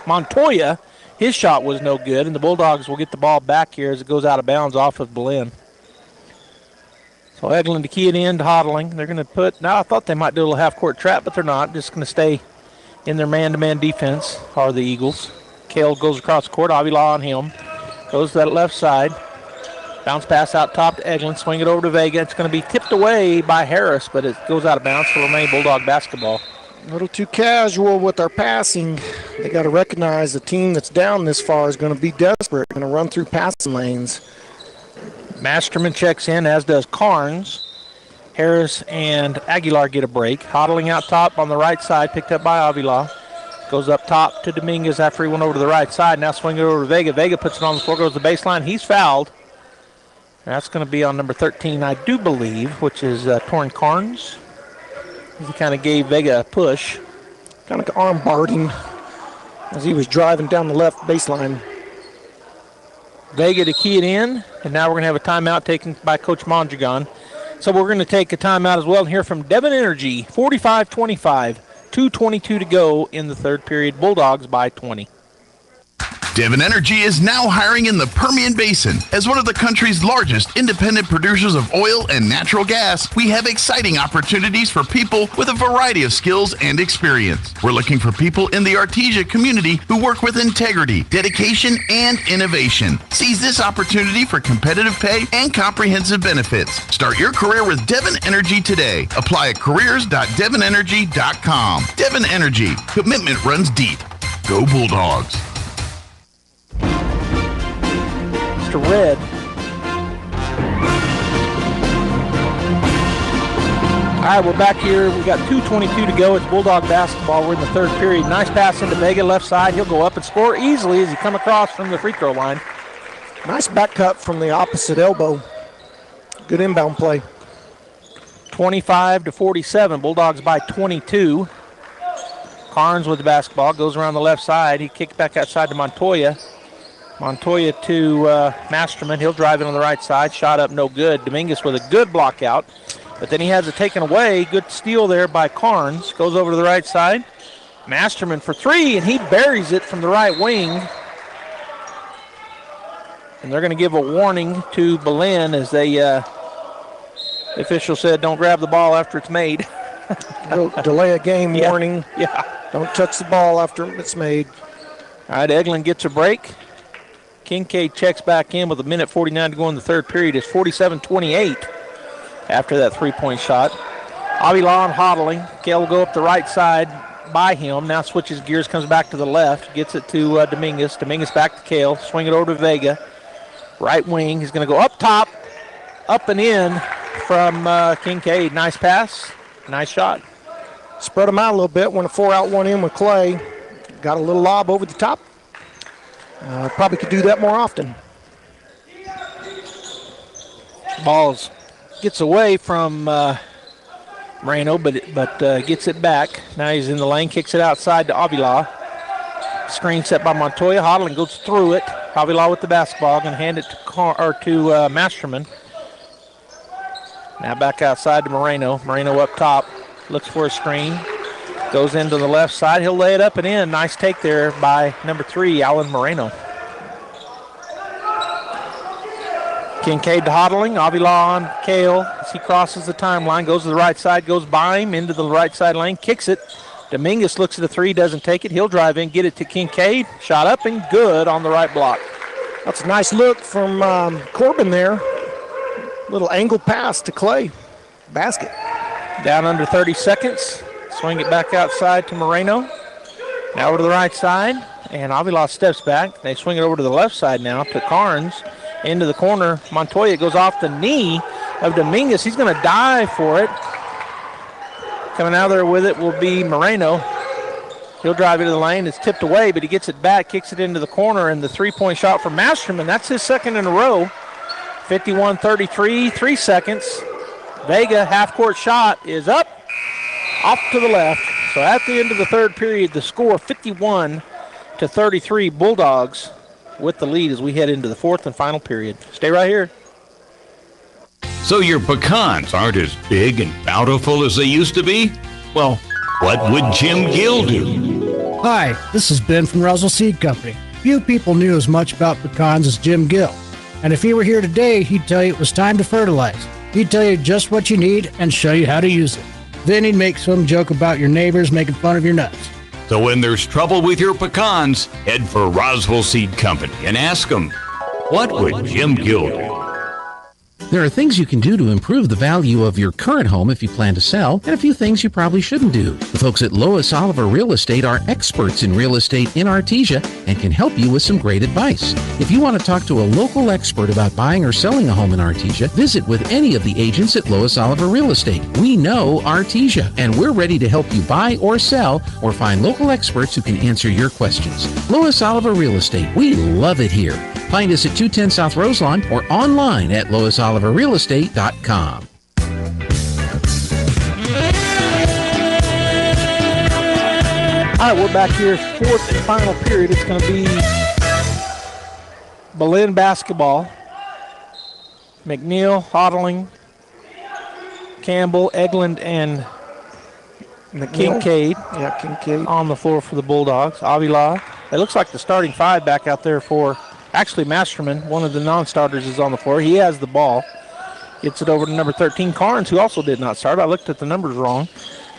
Montoya. His shot was no good, and the Bulldogs will get the ball back here as it goes out of bounds off of Belen. So Eglin to key it in to Hodling. They're going to I thought they might do a little half-court trap, but they're not. Just going to stay in their man-to-man defense are the Eagles. Kale goes across the court. Avila on him. Goes to that left side. Bounce pass out top to Eglin. Swing it over to Vega. It's going to be tipped away by Harris, but it goes out of bounds for remain Bulldog basketball. A little too casual with our passing. They got to recognize the team that's down this far is going to be desperate, going to run through passing lanes. Masterman checks in, as does Carnes. Harris and Aguilar get a break. Hodling out top on the right side, picked up by Avila. Goes up top to Dominguez after he went over to the right side. Now swing it over to Vega. Vega puts it on the floor, goes to the baseline. He's fouled. That's going to be on number 13, I do believe, which is Torrin Carnes. He kind of gave Vega a push. Kind of arm barred him as he was driving down the left baseline. Vega to key it in, and now we're going to have a timeout taken by Coach Mondragon. So we're going to take a timeout as well and hear from Devon Energy, 45-25, 2:22 to go in the third period. Bulldogs by 20. Devon Energy is now hiring in the Permian Basin. As one of the country's largest independent producers of oil and natural gas, we have exciting opportunities for people with a variety of skills and experience. We're looking for people in the Artesia community who work with integrity, dedication, and innovation. Seize this opportunity for competitive pay and comprehensive benefits. Start your career with Devon Energy today. Apply at careers.devonenergy.com. Devon Energy. Commitment runs deep. Go Bulldogs. Mr. Red. All right, we're back here. We've got 2:22 to go. It's Bulldog basketball. We're in the third period. Nice pass into Vega, left side. He'll go up and score easily as he come across from the free throw line. Nice back cut from the opposite elbow. Good inbound play. 25-47. Bulldogs by 22. Carnes with the basketball. Goes around the left side. He kicks back outside to Montoya. Montoya to Masterman. He'll drive it on the right side. Shot up, no good. Dominguez with a good block out. But then he has it taken away. Good steal there by Carnes. Goes over to the right side. Masterman for three, and he buries it from the right wing. And they're going to give a warning to Belen as the official said, don't grab the ball after it's made. Delay a game warning. Yeah. Don't touch the ball after it's made. All right, Eglin gets a break. Kincaid checks back in with 1:49 to go in the third period. It's 47-28 after that three-point shot. Avila on Hodling. Kale will go up the right side by him. Now switches gears, comes back to the left. Gets it to Dominguez. Dominguez back to Kale. Swing it over to Vega. Right wing. He's going to go up top, up and in from Kincaid. Nice pass. Nice shot. Spread them out a little bit. Went a 4-out, 1-in with Clay. Got a little lob over the top. Probably could do that more often. Ball's gets away from Moreno, but gets it back. Now he's in the lane, kicks it outside to Avila. Screen set by Montoya. Hodling goes through it. Avila with the basketball, going to hand it to Masterman. Now back outside to Moreno. Moreno up top, looks for a screen. Goes into the left side. He'll lay it up and in. Nice take there by number 3, Alan Moreno. Kincaid to Hodling. Avila on Kale as he crosses the timeline. Goes to the right side. Goes by him into the right side lane. Kicks it. Dominguez looks at the 3. Doesn't take it. He'll drive in. Get it to Kincaid. Shot up and good on the right block. That's a nice look from Corbin there. Little angle pass to Clay. Basket. Down under 30 seconds. Swing it back outside to Moreno. Now over to the right side. And Avila steps back. They swing it over to the left side now to Carnes. Into the corner. Montoya goes off the knee of Dominguez. He's going to dive for it. Coming out there with it will be Moreno. He'll drive into the lane. It's tipped away, but he gets it back, kicks it into the corner, and the three-point shot from Masterman. That's his second in a row. 51-33, 3 seconds. Vega, half-court shot is up, off to the left. So at the end of the third period, the score 51-33, Bulldogs with the lead as we head into the fourth and final period. Stay right here. So your pecans aren't as big and bountiful as they used to be? Well, what would Jim Gill do? Hi, this is Ben from Roswell Seed Company. Few people knew as much about pecans as Jim Gill. And if he were here today, he'd tell you it was time to fertilize. He'd tell you just what you need and show you how to use it. Then he'd make some joke about your neighbors making fun of your nuts. So when there's trouble with your pecans, head for Roswell Seed Company and ask them, what would Jim Gill do? There are things you can do to improve the value of your current home if you plan to sell, and a few things you probably shouldn't do. The folks at Lois Oliver Real Estate are experts in real estate in Artesia and can help you with some great advice. If you want to talk to a local expert about buying or selling a home in Artesia, visit with any of the agents at Lois Oliver Real Estate. We know Artesia, and we're ready to help you buy or sell or find local experts who can answer your questions. Lois Oliver Real Estate, we love it here. Find us at 210 South Roselawn or online at loisoliverrealestate.com. All right, we're back here, fourth and final period. It's going to be Belen basketball. McNeil, Hodling, Campbell, Eglin, and Kincaid. Yeah, Kincaid on the floor for the Bulldogs. Avila. It looks like the starting 5 back out there for actually Masterman. One of the non-starters is on the floor. He has the ball. Gets it over to number 13, Carnes, who also did not start. I looked at the numbers wrong.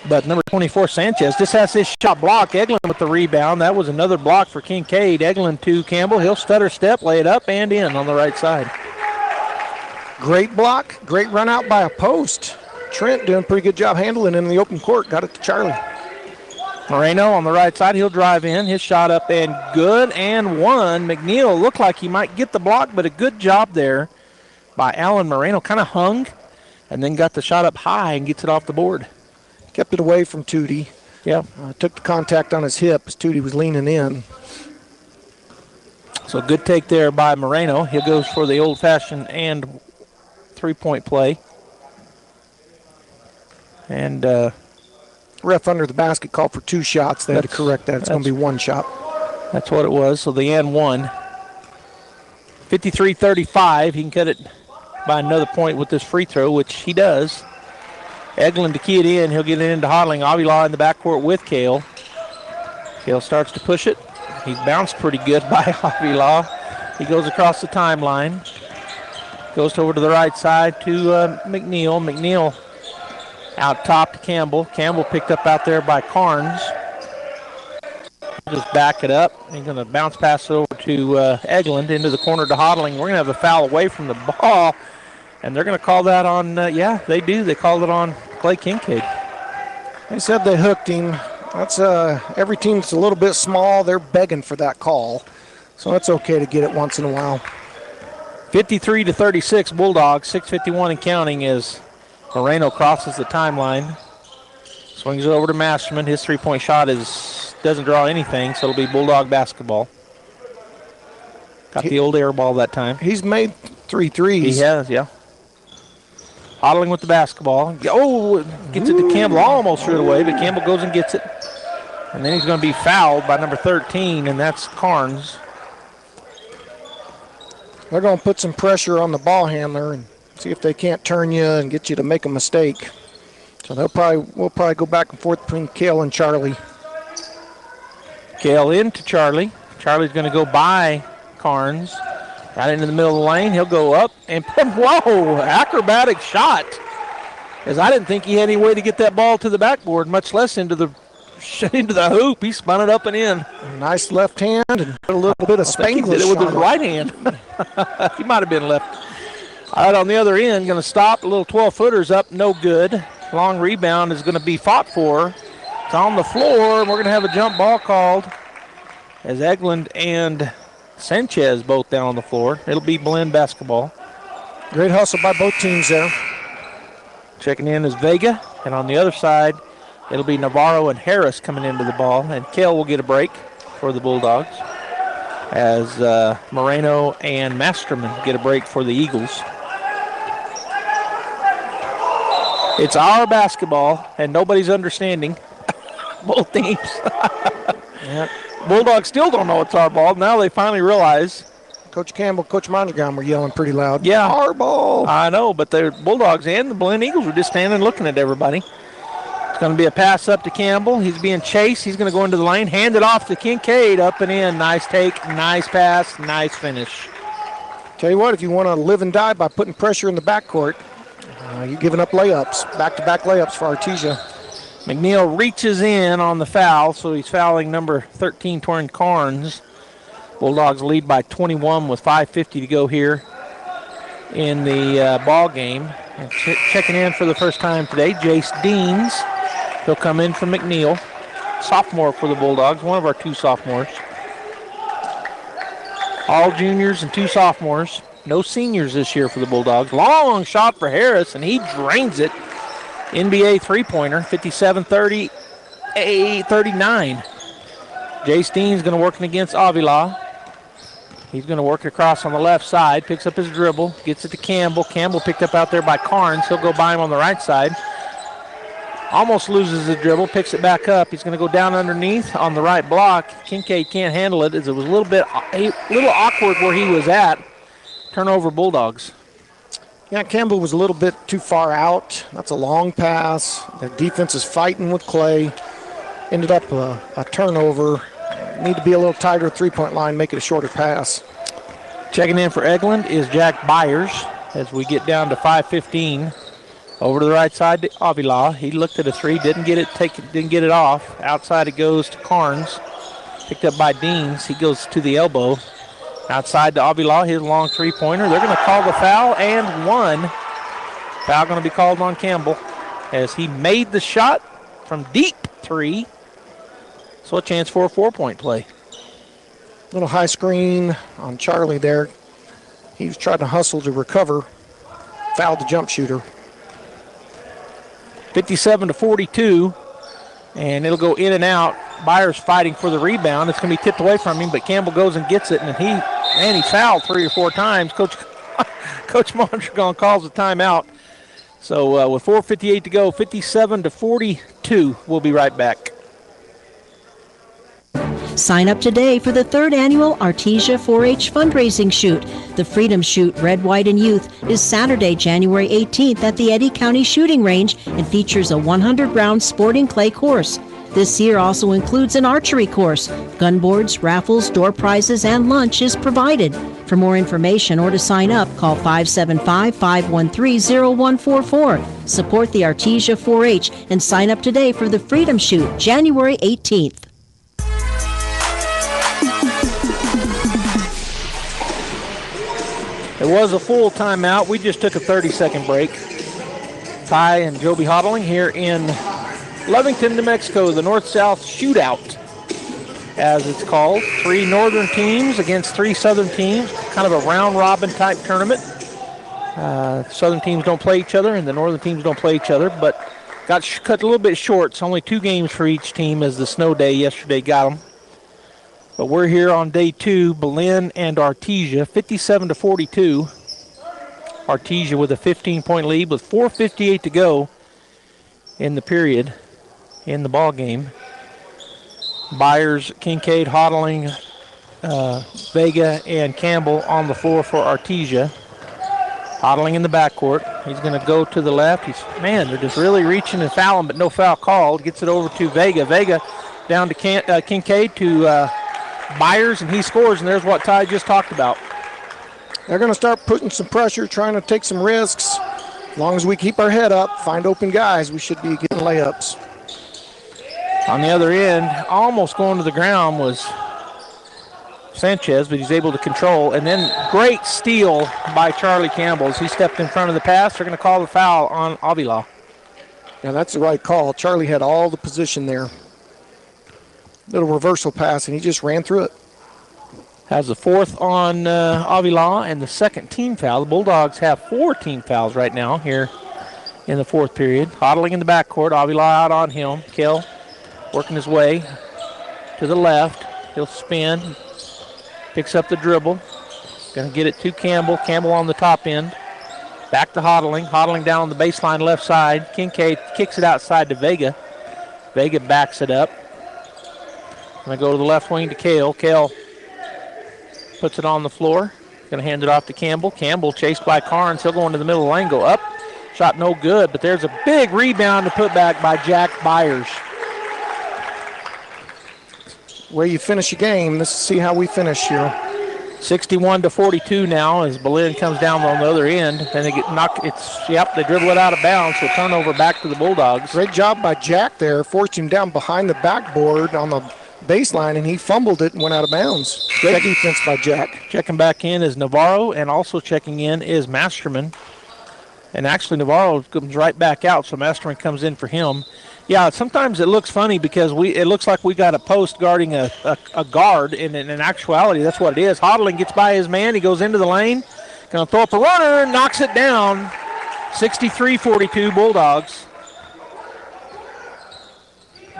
But number 24, Sanchez, just has his shot blocked. Eglin with the rebound. That was another block for Kincaid. Eglin to Campbell. He'll stutter step, lay it up and in on the right side. Great block. Great run out by a post. Trent doing a pretty good job handling in the open court. Got it to Charlie. Moreno on the right side. He'll drive in. His shot up and good and one. McNeil looked like he might get the block, but a good job there by Alan Moreno. Kind of hung and then got the shot up high and gets it off the board. Kept it away from Tootie. Yeah. Took the contact on his hip as Tootie was leaning in. So good take there by Moreno. He goes for the old-fashioned and three-point play. And ref under the basket called for 2 shots. They had to correct that. It's going to be 1 shot. That's what it was. So the and 1. 53-35. He can cut it by another point with this free throw, which he does. Eglin to key it in. He'll get it into Hodling. Avila in the backcourt with Kale. Kale starts to push it. He's bounced pretty good by Avila. He goes across the timeline. Goes over to the right side to McNeil. McNeil out top to Campbell. Campbell picked up out there by Carnes. Just back it up. He's going to bounce pass it over to Eglin into the corner to Hodling. We're going to have a foul away from the ball. And they're going to call that on, yeah, they do. They called it on Clay Kincaid. They said they hooked him. That's every team that's a little bit small, they're begging for that call. So it's okay to get it once in a while. 53-36 Bulldogs, 6:51 and counting as Moreno crosses the timeline. Swings it over to Masterman. His three-point shot doesn't draw anything, so it'll be Bulldog basketball. Got the old air ball that time. He's made 3 threes. He has, yeah. Hodling with the basketball. Oh, gets it to Campbell, almost threw it away, but Campbell goes and gets it. And then he's going to be fouled by number 13, and that's Carnes. They're going to put some pressure on the ball handler and see if they can't turn you and get you to make a mistake. So we'll probably go back and forth between Cale and Charlie. Cale into Charlie. Charlie's going to go by Carnes. Right into the middle of the lane. He'll go up and, whoa, acrobatic shot. As I didn't think he had any way to get that ball to the backboard, much less into the hoop. He spun it up and in. Nice left hand and a little bit of Spanglish. He did it with his right hand. He might have been left. All right, on the other end, going to stop. A little 12-footer's up, no good. Long rebound is going to be fought for. It's on the floor, and we're going to have a jump ball called as Eglin and Sanchez both down on the floor. It'll be Belen basketball. Great hustle by both teams there. Checking in is Vega, and on the other side, it'll be Navarro and Harris coming into the ball, and Cale will get a break for the Bulldogs as Moreno and Masterman get a break for the Eagles. It's our basketball, and nobody's understanding both teams. Yep. Bulldogs still don't know it's our ball. Now they finally realize. Coach Campbell, Coach Mondragon were yelling pretty loud. Yeah. Our ball. I know, but the Bulldogs and the Belen Eagles were just standing looking at everybody. It's going to be a pass up to Campbell. He's being chased. He's going to go into the lane. Hand it off to Kincaid. Up and in. Nice take. Nice pass. Nice finish. Tell you what, if you want to live and die by putting pressure in the backcourt, you're giving up layups, back-to-back layups for Artesia. McNeil reaches in on the foul, so he's fouling number 13, Torrin Carnes. Bulldogs lead by 21 with 5:50 to go here in the ball game. And checking in for the first time today, Jace Deans. He'll come in from McNeil, sophomore for the Bulldogs, one of our two sophomores. All juniors and two sophomores. No seniors this year for the Bulldogs. Long shot for Harris, and he drains it. NBA three-pointer, 57-30, 39. Jace Dean's going to work against Avila. He's going to work across on the left side, picks up his dribble, gets it to Campbell. Campbell picked up out there by Carnes. He'll go by him on the right side. Almost loses the dribble, picks it back up. He's going to go down underneath on the right block. Kincaid can't handle it as it was a little awkward where he was at. Turnover Bulldogs. Yeah, Campbell was a little bit too far out. That's a long pass. Their defense is fighting with Clay. Ended up a turnover. Need to be a little tighter three-point line, make it a shorter pass. Checking in for Eglin is Jack Byers as we get down to 5:15. Over to the right side to Avila. He looked at a three, didn't get it off. Outside it goes to Carnes. Picked up by Deans. He goes to the elbow. Outside to Avila, his long three-pointer. They're going to call the foul and one. Foul going to be called on Campbell as he made the shot from deep three. So a chance for a 4-point play. Little high screen on Charlie there. He was trying to hustle to recover. Fouled the jump shooter. 57-42, and it'll go in and out. Byers fighting for the rebound. It's going to be tipped away from him, but Campbell goes and gets it, and he fouled 3 or 4 times. Coach Mondragon calls a timeout. So with 4:58 to go, 57-42. We'll be right back. Sign up today for the 3rd annual Artesia 4-H fundraising shoot. The Freedom Shoot Red, White, and Youth is Saturday, January 18th at the Eddy County Shooting Range and features a 100-round sporting clay course. This year also includes an archery course. Gun boards, raffles, door prizes, and lunch is provided. For more information or to sign up, call 575-513-0144. Support the Artesia 4-H and sign up today for the Freedom Shoot, January 18th. It was a full timeout. We just took a 30-second break. Ty and Joby Hodling here in Lovington, New Mexico, the North-South Shootout, as it's called. 3 northern teams against 3 southern teams, kind of a round-robin type tournament. Southern teams don't play each other, and the northern teams don't play each other, but got cut a little bit short. It's only 2 games for each team as the snow day yesterday got them. But we're here on day 2, Belen and Artesia, 57-42. Artesia with a 15-point lead with 4:58 to go in the period in the ball game. Byers, Kincaid, Hodling, Vega, and Campbell on the floor for Artesia. Hodling in the backcourt. He's going to go to the left. They're just really reaching and fouling, but no foul called. Gets it over to Vega. Vega down to Kincaid to Byers, and he scores, and there's what Ty just talked about. They're going to start putting some pressure, trying to take some risks. As long as we keep our head up, find open guys, we should be getting layups. On the other end, almost going to the ground was Sanchez, but he's able to control. And then great steal by Charlie Campbell as he stepped in front of the pass. They're going to call the foul on Avila. Yeah, that's the right call. Charlie had all the position there. Little reversal pass, and he just ran through it. Has the fourth on Avila and the second team foul. The Bulldogs have 4 team fouls right now here in the fourth period. Hodling in the backcourt. Avila out on him. Kell working his way to the left. He'll spin. Picks up the dribble. Going to get it to Campbell. Campbell on the top end. Back to Hodling. Hodling down on the baseline left side. Kincaid kicks it outside to Vega. Vega backs it up. Going to go to the left wing to Kale. Kale puts it on the floor. Going to hand it off to Campbell. Campbell chased by Carnes. He'll go into the middle of the lane, go up. Shot no good, but there's a big rebound to put back by Jack Byers. Where you finish a game, let's see how we finish here. 61-42 now as Belen comes down on the other end, and they get knocked. They dribble it out of bounds, so turnover back to the Bulldogs. Great job by Jack there, forced him down behind the backboard on the baseline, and he fumbled it and went out of bounds. Great defense by Jack. Checking back in is Navarro, and also checking in is Masterman. And actually Navarro comes right back out, so Masterman comes in for him. Yeah, sometimes it looks funny because it looks like we got a post guarding a guard, and in actuality, that's what it is. Hodling gets by his man. He goes into the lane. Going to throw up a runner, knocks it down. 63-42 Bulldogs.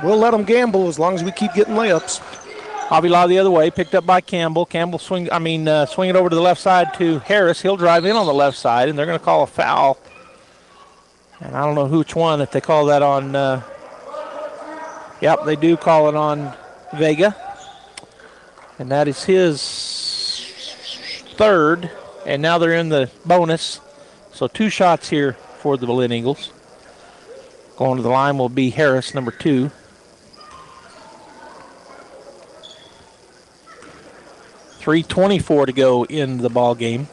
We'll let them gamble as long as we keep getting layups. Avila the other way, picked up by Campbell. Campbell swing it over to the left side to Harris. He'll drive in on the left side, and they're going to call a foul. And I don't know which one, if they call that on. Yep, they do call it on Vega. And that is his third. And now they're in the bonus. So 2 shots here for the Belen Eagles. Going to the line will be Harris, number 2. .324 to go in the ball game.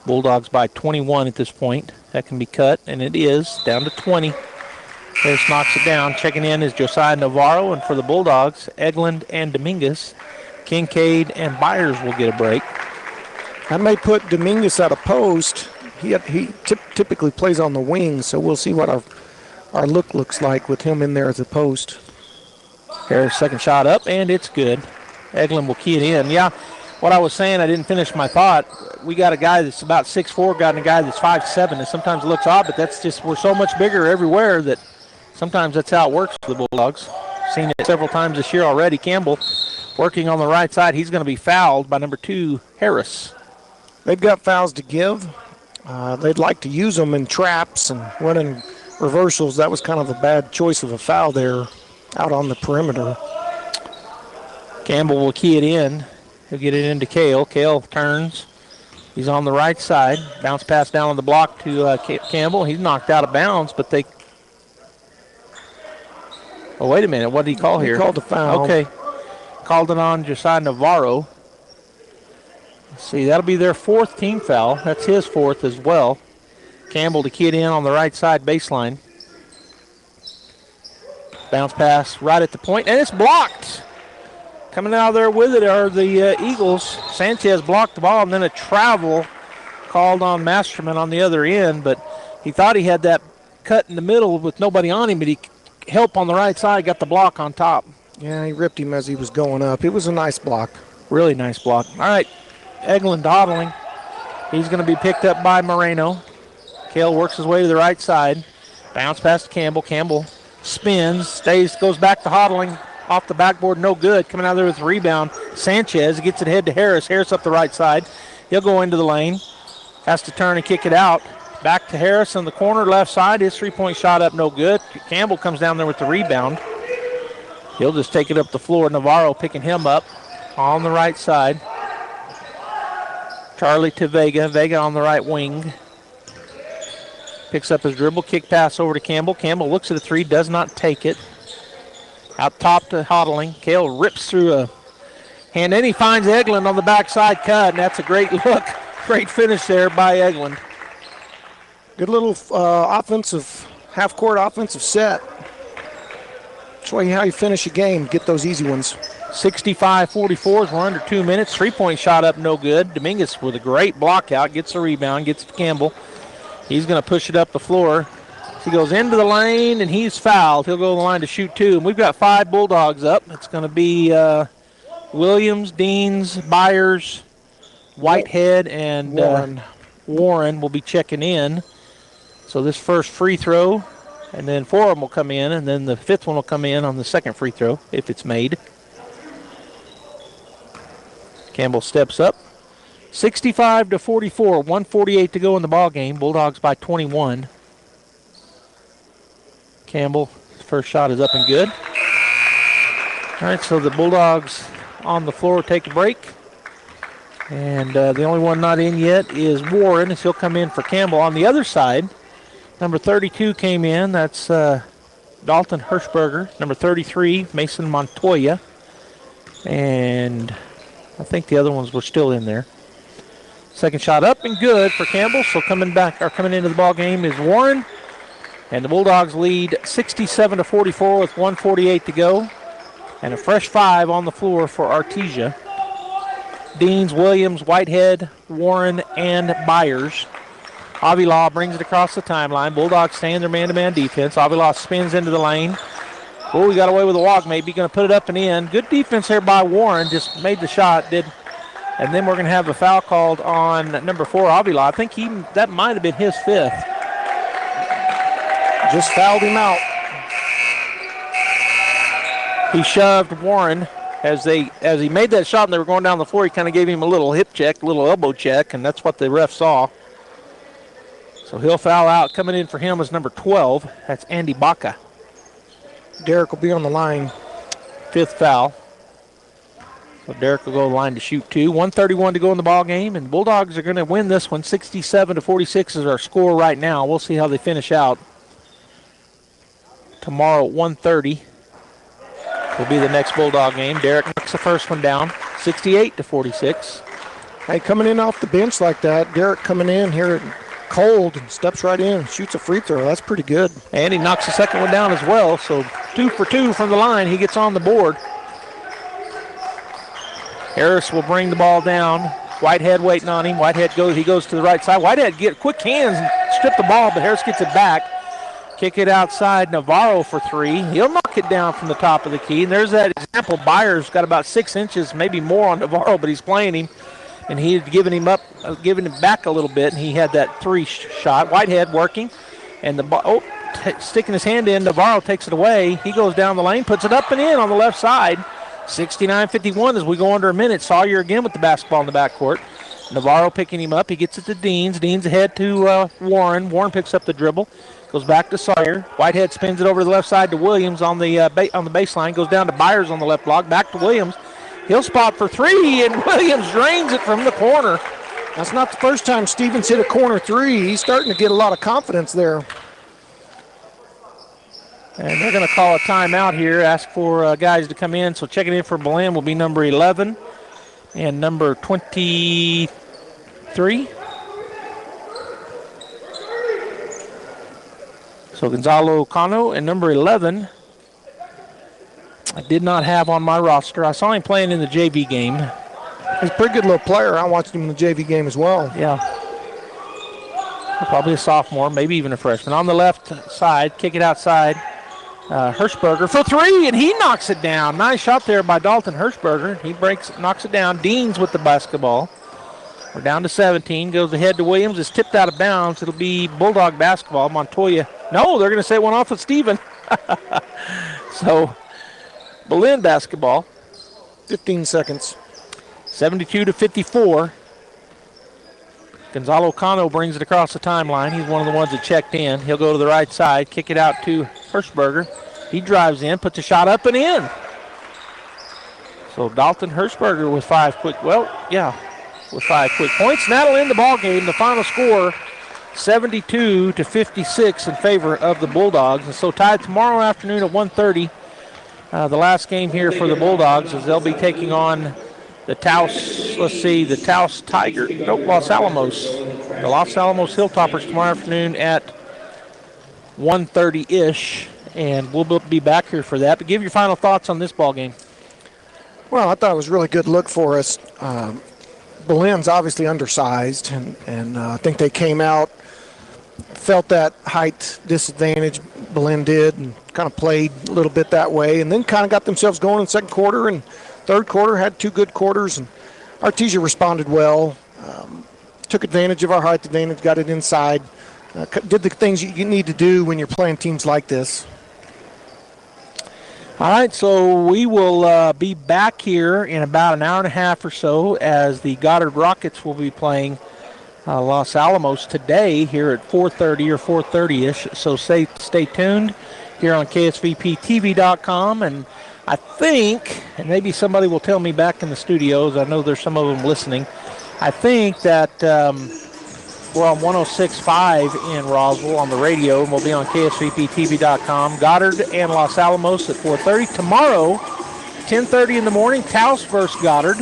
Bulldogs by 21 at this point. That can be cut, and it is down to 20. Harris knocks it down. Checking in is Josiah Navarro, and for the Bulldogs, Eglund and Dominguez. Kincaid and Byers will get a break. I may put Dominguez at a post. He typically plays on the wing, so we'll see what our look looks like with him in there as a post. Harris' second shot up, and it's good. Eglund will key it in. Yeah, what I was saying, I didn't finish my thought. We got a guy that's about 6'4", got a guy that's 5'7", and sometimes it looks odd, but that's just, we're so much bigger everywhere that sometimes that's how it works for the Bulldogs. Seen it several times this year already. Campbell working on the right side. He's going to be fouled by number 2, Harris. They've got fouls to give. They'd like to use them in traps and running reversals. That was kind of a bad choice of a foul there out on the perimeter. Campbell will key it in. He'll get it into Kale. Kale turns. He's on the right side. Bounce pass down on the block to Campbell. He's knocked out of bounds, but they... Oh, wait a minute. What did he call here? He called a foul. Okay. Called it on Josiah Navarro. Let's see, that'll be their 4th team foul. That's his 4th as well. Campbell to key it in on the right side baseline. Bounce pass right at the point, and it's blocked. Coming out of there with it are the Eagles. Sanchez blocked the ball, and then a travel called on Masterman on the other end, but he thought he had that cut in the middle with nobody on him, but he helped on the right side, got the block on top. Yeah, he ripped him as he was going up. It was a nice block. Really nice block. All right, Eglund dawdling. He's going to be picked up by Moreno. Kale works his way to the right side. Bounce pass to Campbell. Campbell spins, goes back to Hodling. Off the backboard, no good. Coming out there with a rebound. Sanchez gets it ahead to Harris. Harris up the right side. He'll go into the lane. has to turn and kick it out. Back to Harris on the corner, left side. His three-point shot up, no good. Campbell comes down there with the rebound. He'll just take it up the floor. Navarro picking him up on the right side. Charlie to Vega. Vega on the right wing. Picks up his dribble, kick pass over to Campbell. Campbell looks at the three, does not take it. Out top to Hodling. Kale rips through a hand. Then he finds Eglin on the backside cut, and that's a great look. Great finish there by Eglin. Good little offensive, half-court offensive set. Show you how you finish a game, get those easy ones. 65-44 we're under 2 minutes. Three-point shot up, no good. Dominguez with a great block out, gets the rebound, gets to Campbell. He's going to push it up the floor. He goes into the lane, and he's fouled. He'll go to the line to shoot two. And we've got 5 Bulldogs up. It's going to be Williams, Deans, Byers, Whitehead, and Warren will be checking in. So this first free throw, and then 4 of them will come in, and then the 5th one will come in on the second free throw if it's made. Campbell steps up. 65-44, 1:48 to go in the ball game. Bulldogs by 21. Campbell, first shot is up and good. All right, so the Bulldogs on the floor take a break. And the only one not in yet is Warren, as he'll come in for Campbell. On the other side, number 32 came in. That's Dalton Hirschberger. Number 33, Mason Montoya. And I think the other ones were still in there. Second shot up and good for Campbell. So coming into the ball game is Warren. And the Bulldogs lead 67-44 with 1:48 to go. And a fresh 5 on the floor for Artesia. Deans, Williams, Whitehead, Warren, and Byers. Avila brings it across the timeline. Bulldogs stay in their man-to-man defense. Avila spins into the lane. Oh, he got away with a walk maybe. Going to put it up and in. Good defense here by Warren. Just made the shot. And then we're going to have a foul called on number 4, Avila. I think that might have been his 5th. Just fouled him out. He shoved Warren as he made that shot and they were going down the floor. He kind of gave him a little hip check, a little elbow check, and that's what the ref saw. So he'll foul out. Coming in for him is number 12. That's Andy Baca. Derek will be on the line. 5th foul. So Derek will go to the line to shoot 2. 1:31 to go in the ball game, and Bulldogs are going to win this one. 67-46 is our score right now. We'll see how they finish out. Tomorrow at 1:30 will be the next Bulldog game. Derek knocks the first one down, 68-46. Hey, coming in off the bench like that, Derek coming in here cold and steps right in, shoots a free throw. That's pretty good. And he knocks the second one down as well, so 2 for 2 from the line. He gets on the board. Harris will bring the ball down. Whitehead waiting on him. He goes to the right side. Whitehead get quick hands and strip the ball, but Harris gets it back. Kick it outside. Navarro for 3. He'll knock it down from the top of the key. And there's that example. Byers got about 6 inches, maybe more on Navarro, but he's playing him. And he's giving him back a little bit, and he had that 3 shot. Whitehead working. And sticking his hand in. Navarro takes it away. He goes down the lane, puts it up and in on the left side. 69-51 as we go under a minute. Sawyer again with the basketball in the backcourt. Navarro picking him up. He gets it to Deans. Deans ahead to Warren. Warren picks up the dribble. Goes back to Sawyer. Whitehead spins it over to the left side to Williams on the baseline. Goes down to Byers on the left block. Back to Williams. He'll spot for 3, and Williams drains it from the corner. That's not the first time Stevens hit a corner 3. He's starting to get a lot of confidence there. And they're going to call a timeout here, ask for guys to come in. So checking in for Belen will be number 11 and number 23. So Gonzalo Cano and number 11, I did not have on my roster. I saw him playing in the JV game. He's a pretty good little player. I watched him in the JV game as well. Yeah. Probably a sophomore, maybe even a freshman. On the left side, kick it outside. Hirschberger for 3, and he knocks it down. Nice shot there by Dalton Hirschberger. He knocks it down. Deans with the basketball. We're down to 17. Goes ahead to Williams. It's tipped out of bounds. It'll be Bulldog basketball. Montoya. No, they're going to say it went off with Steven. So, Belen basketball. 15 seconds. 72-54. Gonzalo Cano brings it across the timeline. He's one of the ones that checked in. He'll go to the right side, kick it out to Hirschberger. He drives in, puts a shot up and in. So Dalton Hirschberger with 5 quick points. And that'll end the ball game. The final score, 72-56 in favor of the Bulldogs. And so tied tomorrow afternoon at 1:30. The last game here for the Bulldogs is they'll be taking on the Taos, the Taos Tiger, Los Alamos. The Los Alamos Hilltoppers tomorrow afternoon at 1:30-ish. And we'll be back here for that. But give your final thoughts on this ball game. Well, I thought it was a really good look for us. Belen's obviously undersized, and I think they came out, felt that height disadvantage, Belen did, and kind of played a little bit that way, and then kind of got themselves going in the second quarter, and third quarter had 2 good quarters, and Artesia responded well, took advantage of our height advantage, got it inside, did the things you need to do when you're playing teams like this. All right, so we will be back here in about an hour and a half or so as the Goddard Rockets will be playing Los Alamos today here at 4:30 or 4:30-ish. So stay tuned here on KSVPTV.com. And I think, and maybe somebody will tell me back in the studios, I know there's some of them listening, I think that we're on 106.5 in Roswell on the radio, and we'll be on KSVPTV.com. Goddard and Los Alamos at 4:30. Tomorrow, 10:30 in the morning, Taos versus Goddard.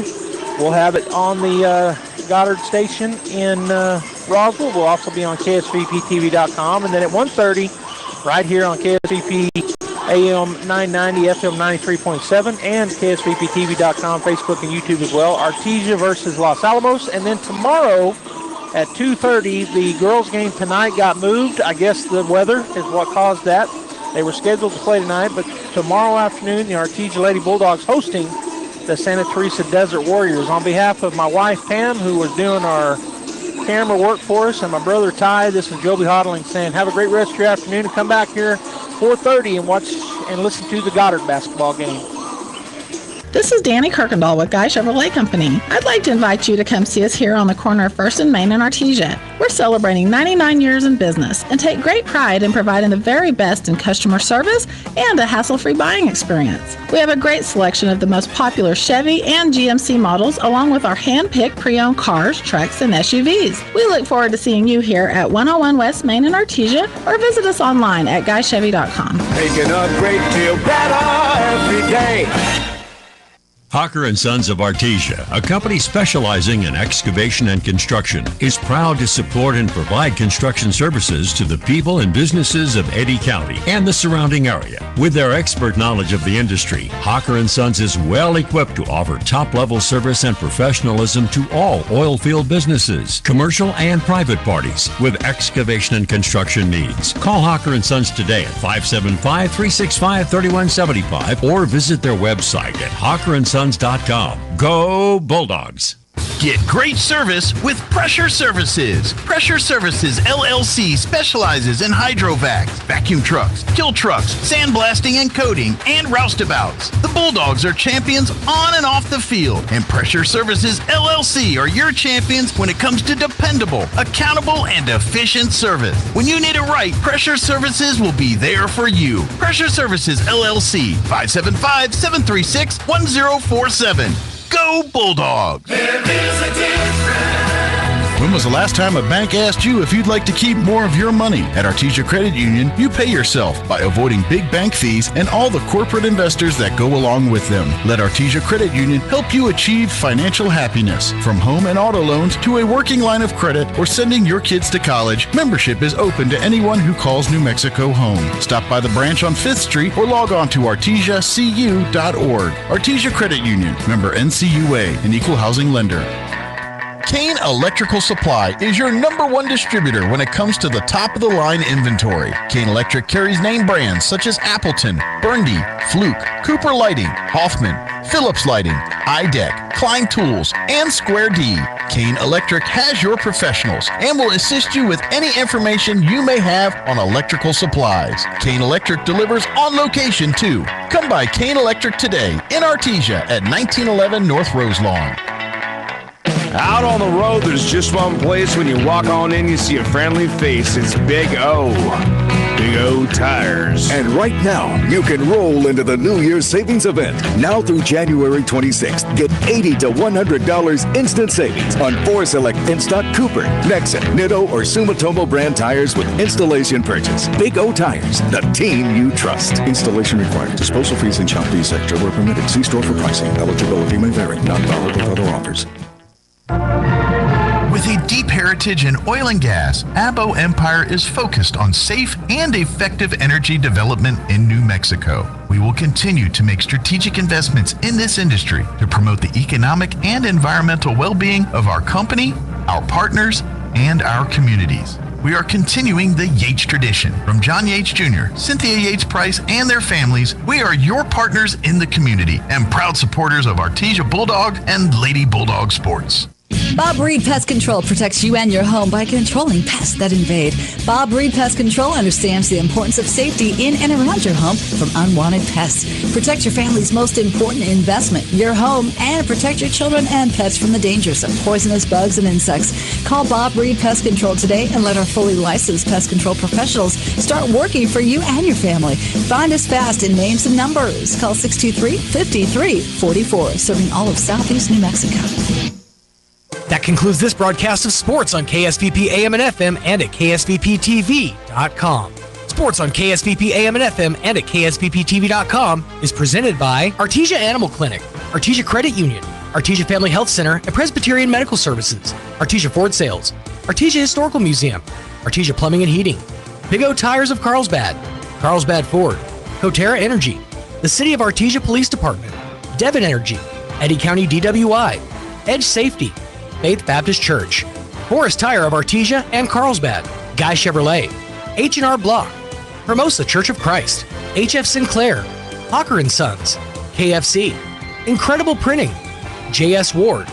We'll have it on the Goddard station in Roswell. We'll also be on KSVPTV.com. And then at 1:30, right here on KSVP AM 990, FM 93.7, and KSVPTV.com, Facebook and YouTube as well. Artesia versus Los Alamos. And then tomorrow, at 2:30, the girls' game tonight got moved. I guess the weather is what caused that. They were scheduled to play tonight, but tomorrow afternoon, the Artesia Lady Bulldogs hosting the Santa Teresa Desert Warriors. On behalf of my wife, Pam, who was doing our camera work for us, and my brother, Ty, this is Joby Hodling saying have a great rest of your afternoon and come back here 4:30 and watch and listen to the Goddard basketball game. This is Danny Kirkendall with Guy Chevrolet Company. I'd like to invite you to come see us here on the corner of 1st and Main in Artesia. We're celebrating 99 years in business and take great pride in providing the very best in customer service and a hassle-free buying experience. We have a great selection of the most popular Chevy and GMC models, along with our hand-picked pre-owned cars, trucks, and SUVs. We look forward to seeing you here at 101 West Main in Artesia, or visit us online at guychevy.com. Making a great deal better every day. Hawker & Sons of Artesia, a company specializing in excavation and construction, is proud to support and provide construction services to the people and businesses of Eddy County and the surrounding area. With their expert knowledge of the industry, Hawker & Sons is well equipped to offer top-level service and professionalism to all oil field businesses, commercial and private parties with excavation and construction needs. Call Hawker & Sons today at 575-365-3175 or visit their website at hawkerandsons.com. Go Bulldogs! Get great service with Pressure Services. Pressure Services LLC specializes in hydrovacs, vacuum trucks, kill trucks, sandblasting and coating, and roustabouts. The Bulldogs are champions on and off the field, and Pressure Services LLC are your champions when it comes to dependable, accountable, and efficient service. When you need it right, Pressure Services will be there for you. Pressure Services LLC, 575-736-1047. Go Bulldogs! There is a difference. When was the last time a bank asked you if you'd like to keep more of your money? At Artesia Credit Union, you pay yourself by avoiding big bank fees and all the corporate investors that go along with them. Let Artesia Credit Union help you achieve financial happiness. From home and auto loans to a working line of credit or sending your kids to college, membership is open to anyone who calls New Mexico home. Stop by the branch on 5th Street or log on to artesiacu.org. Artesia Credit Union, member NCUA, an equal housing lender. Kane Electrical Supply is your #1 distributor when it comes to the top-of-the-line inventory. Kane Electric carries name brands such as Appleton, Burndy, Fluke, Cooper Lighting, Hoffman, Phillips Lighting, iDeck, Klein Tools, and Square D. Kane Electric has your professionals and will assist you with any information you may have on electrical supplies. Kane Electric delivers on location too. Come by Kane Electric today in Artesia at 1911 North Roselawn. Out on the road, there's just one place. When you walk on in, you see a friendly face. It's Big O. Big O Tires. And right now, you can roll into the New Year's savings event. Now through January 26th, get $80 to $100 instant savings on 4 select in-stock Cooper, Nexen, Nitto, or Sumitomo brand tires with installation purchase. Big O Tires, the team you trust. Installation required. Disposal fees and shop fees extra were permitted. See store for pricing. Eligibility may vary. Not valid with other offers. With a deep heritage in oil and gas, Abo Empire is focused on safe and effective energy development in New Mexico. We will continue to make strategic investments in this industry to promote the economic and environmental well-being of our company, our partners, and our communities. We are continuing the Yates tradition. From John Yates Jr., Cynthia Yates Price, and their families, we are your partners in the community and proud supporters of Artesia Bulldog and Lady Bulldog Sports. Bob Reed Pest Control protects you and your home by controlling pests that invade. Bob Reed Pest Control understands the importance of safety in and around your home from unwanted pests. Protect your family's most important investment, your home, and protect your children and pets from the dangers of poisonous bugs and insects. Call Bob Reed Pest Control today and let our fully licensed pest control professionals start working for you and your family. Find us fast in names and numbers. Call 623-5344, serving all of Southeast New Mexico. That concludes this broadcast of sports on KSVP AM and FM and at KSVPTV.com. Sports on KSVP AM and FM and at KSVPTV.com is presented by Artesia Animal Clinic, Artesia Credit Union, Artesia Family Health Center and Presbyterian Medical Services, Artesia Ford Sales, Artesia Historical Museum, Artesia Plumbing and Heating, Big O Tires of Carlsbad, Carlsbad Ford, Coterra Energy, the City of Artesia Police Department, Devon Energy, Eddy County DWI, Edge Safety, Faith Baptist Church, Forest Tire of Artesia and Carlsbad, Guy Chevrolet, H&R Block, Hermosa Church of Christ, HF Sinclair, Hawker & Sons, KFC, Incredible Printing, JS Ward,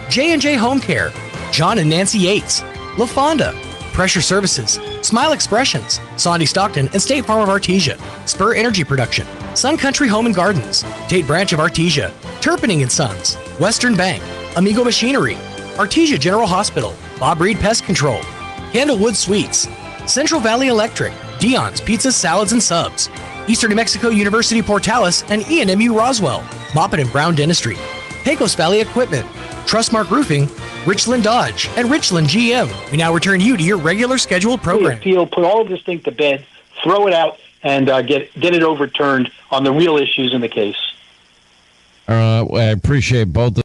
J&J Home Care, John and Nancy Yates, La Fonda, Pressure Services, Smile Expressions, Sandy Stockton and State Farm of Artesia, Spur Energy Production, Sun Country Home and Gardens, Tate Branch of Artesia, Turpinning & Sons, Western Bank, Amigo Machinery, Artesia General Hospital, Bob Reed Pest Control, Candlewood Suites, Central Valley Electric, Dion's Pizzas, Salads, and Subs, Eastern New Mexico University Portales and ENMU Roswell, Moppet and Brown Dentistry, Pecos Valley Equipment, Trustmark Roofing, Richland Dodge, and Richland GM. We now return you to your regular scheduled program. Put all of this thing to bed, throw it out, and get it overturned on the real issues in the case. I appreciate both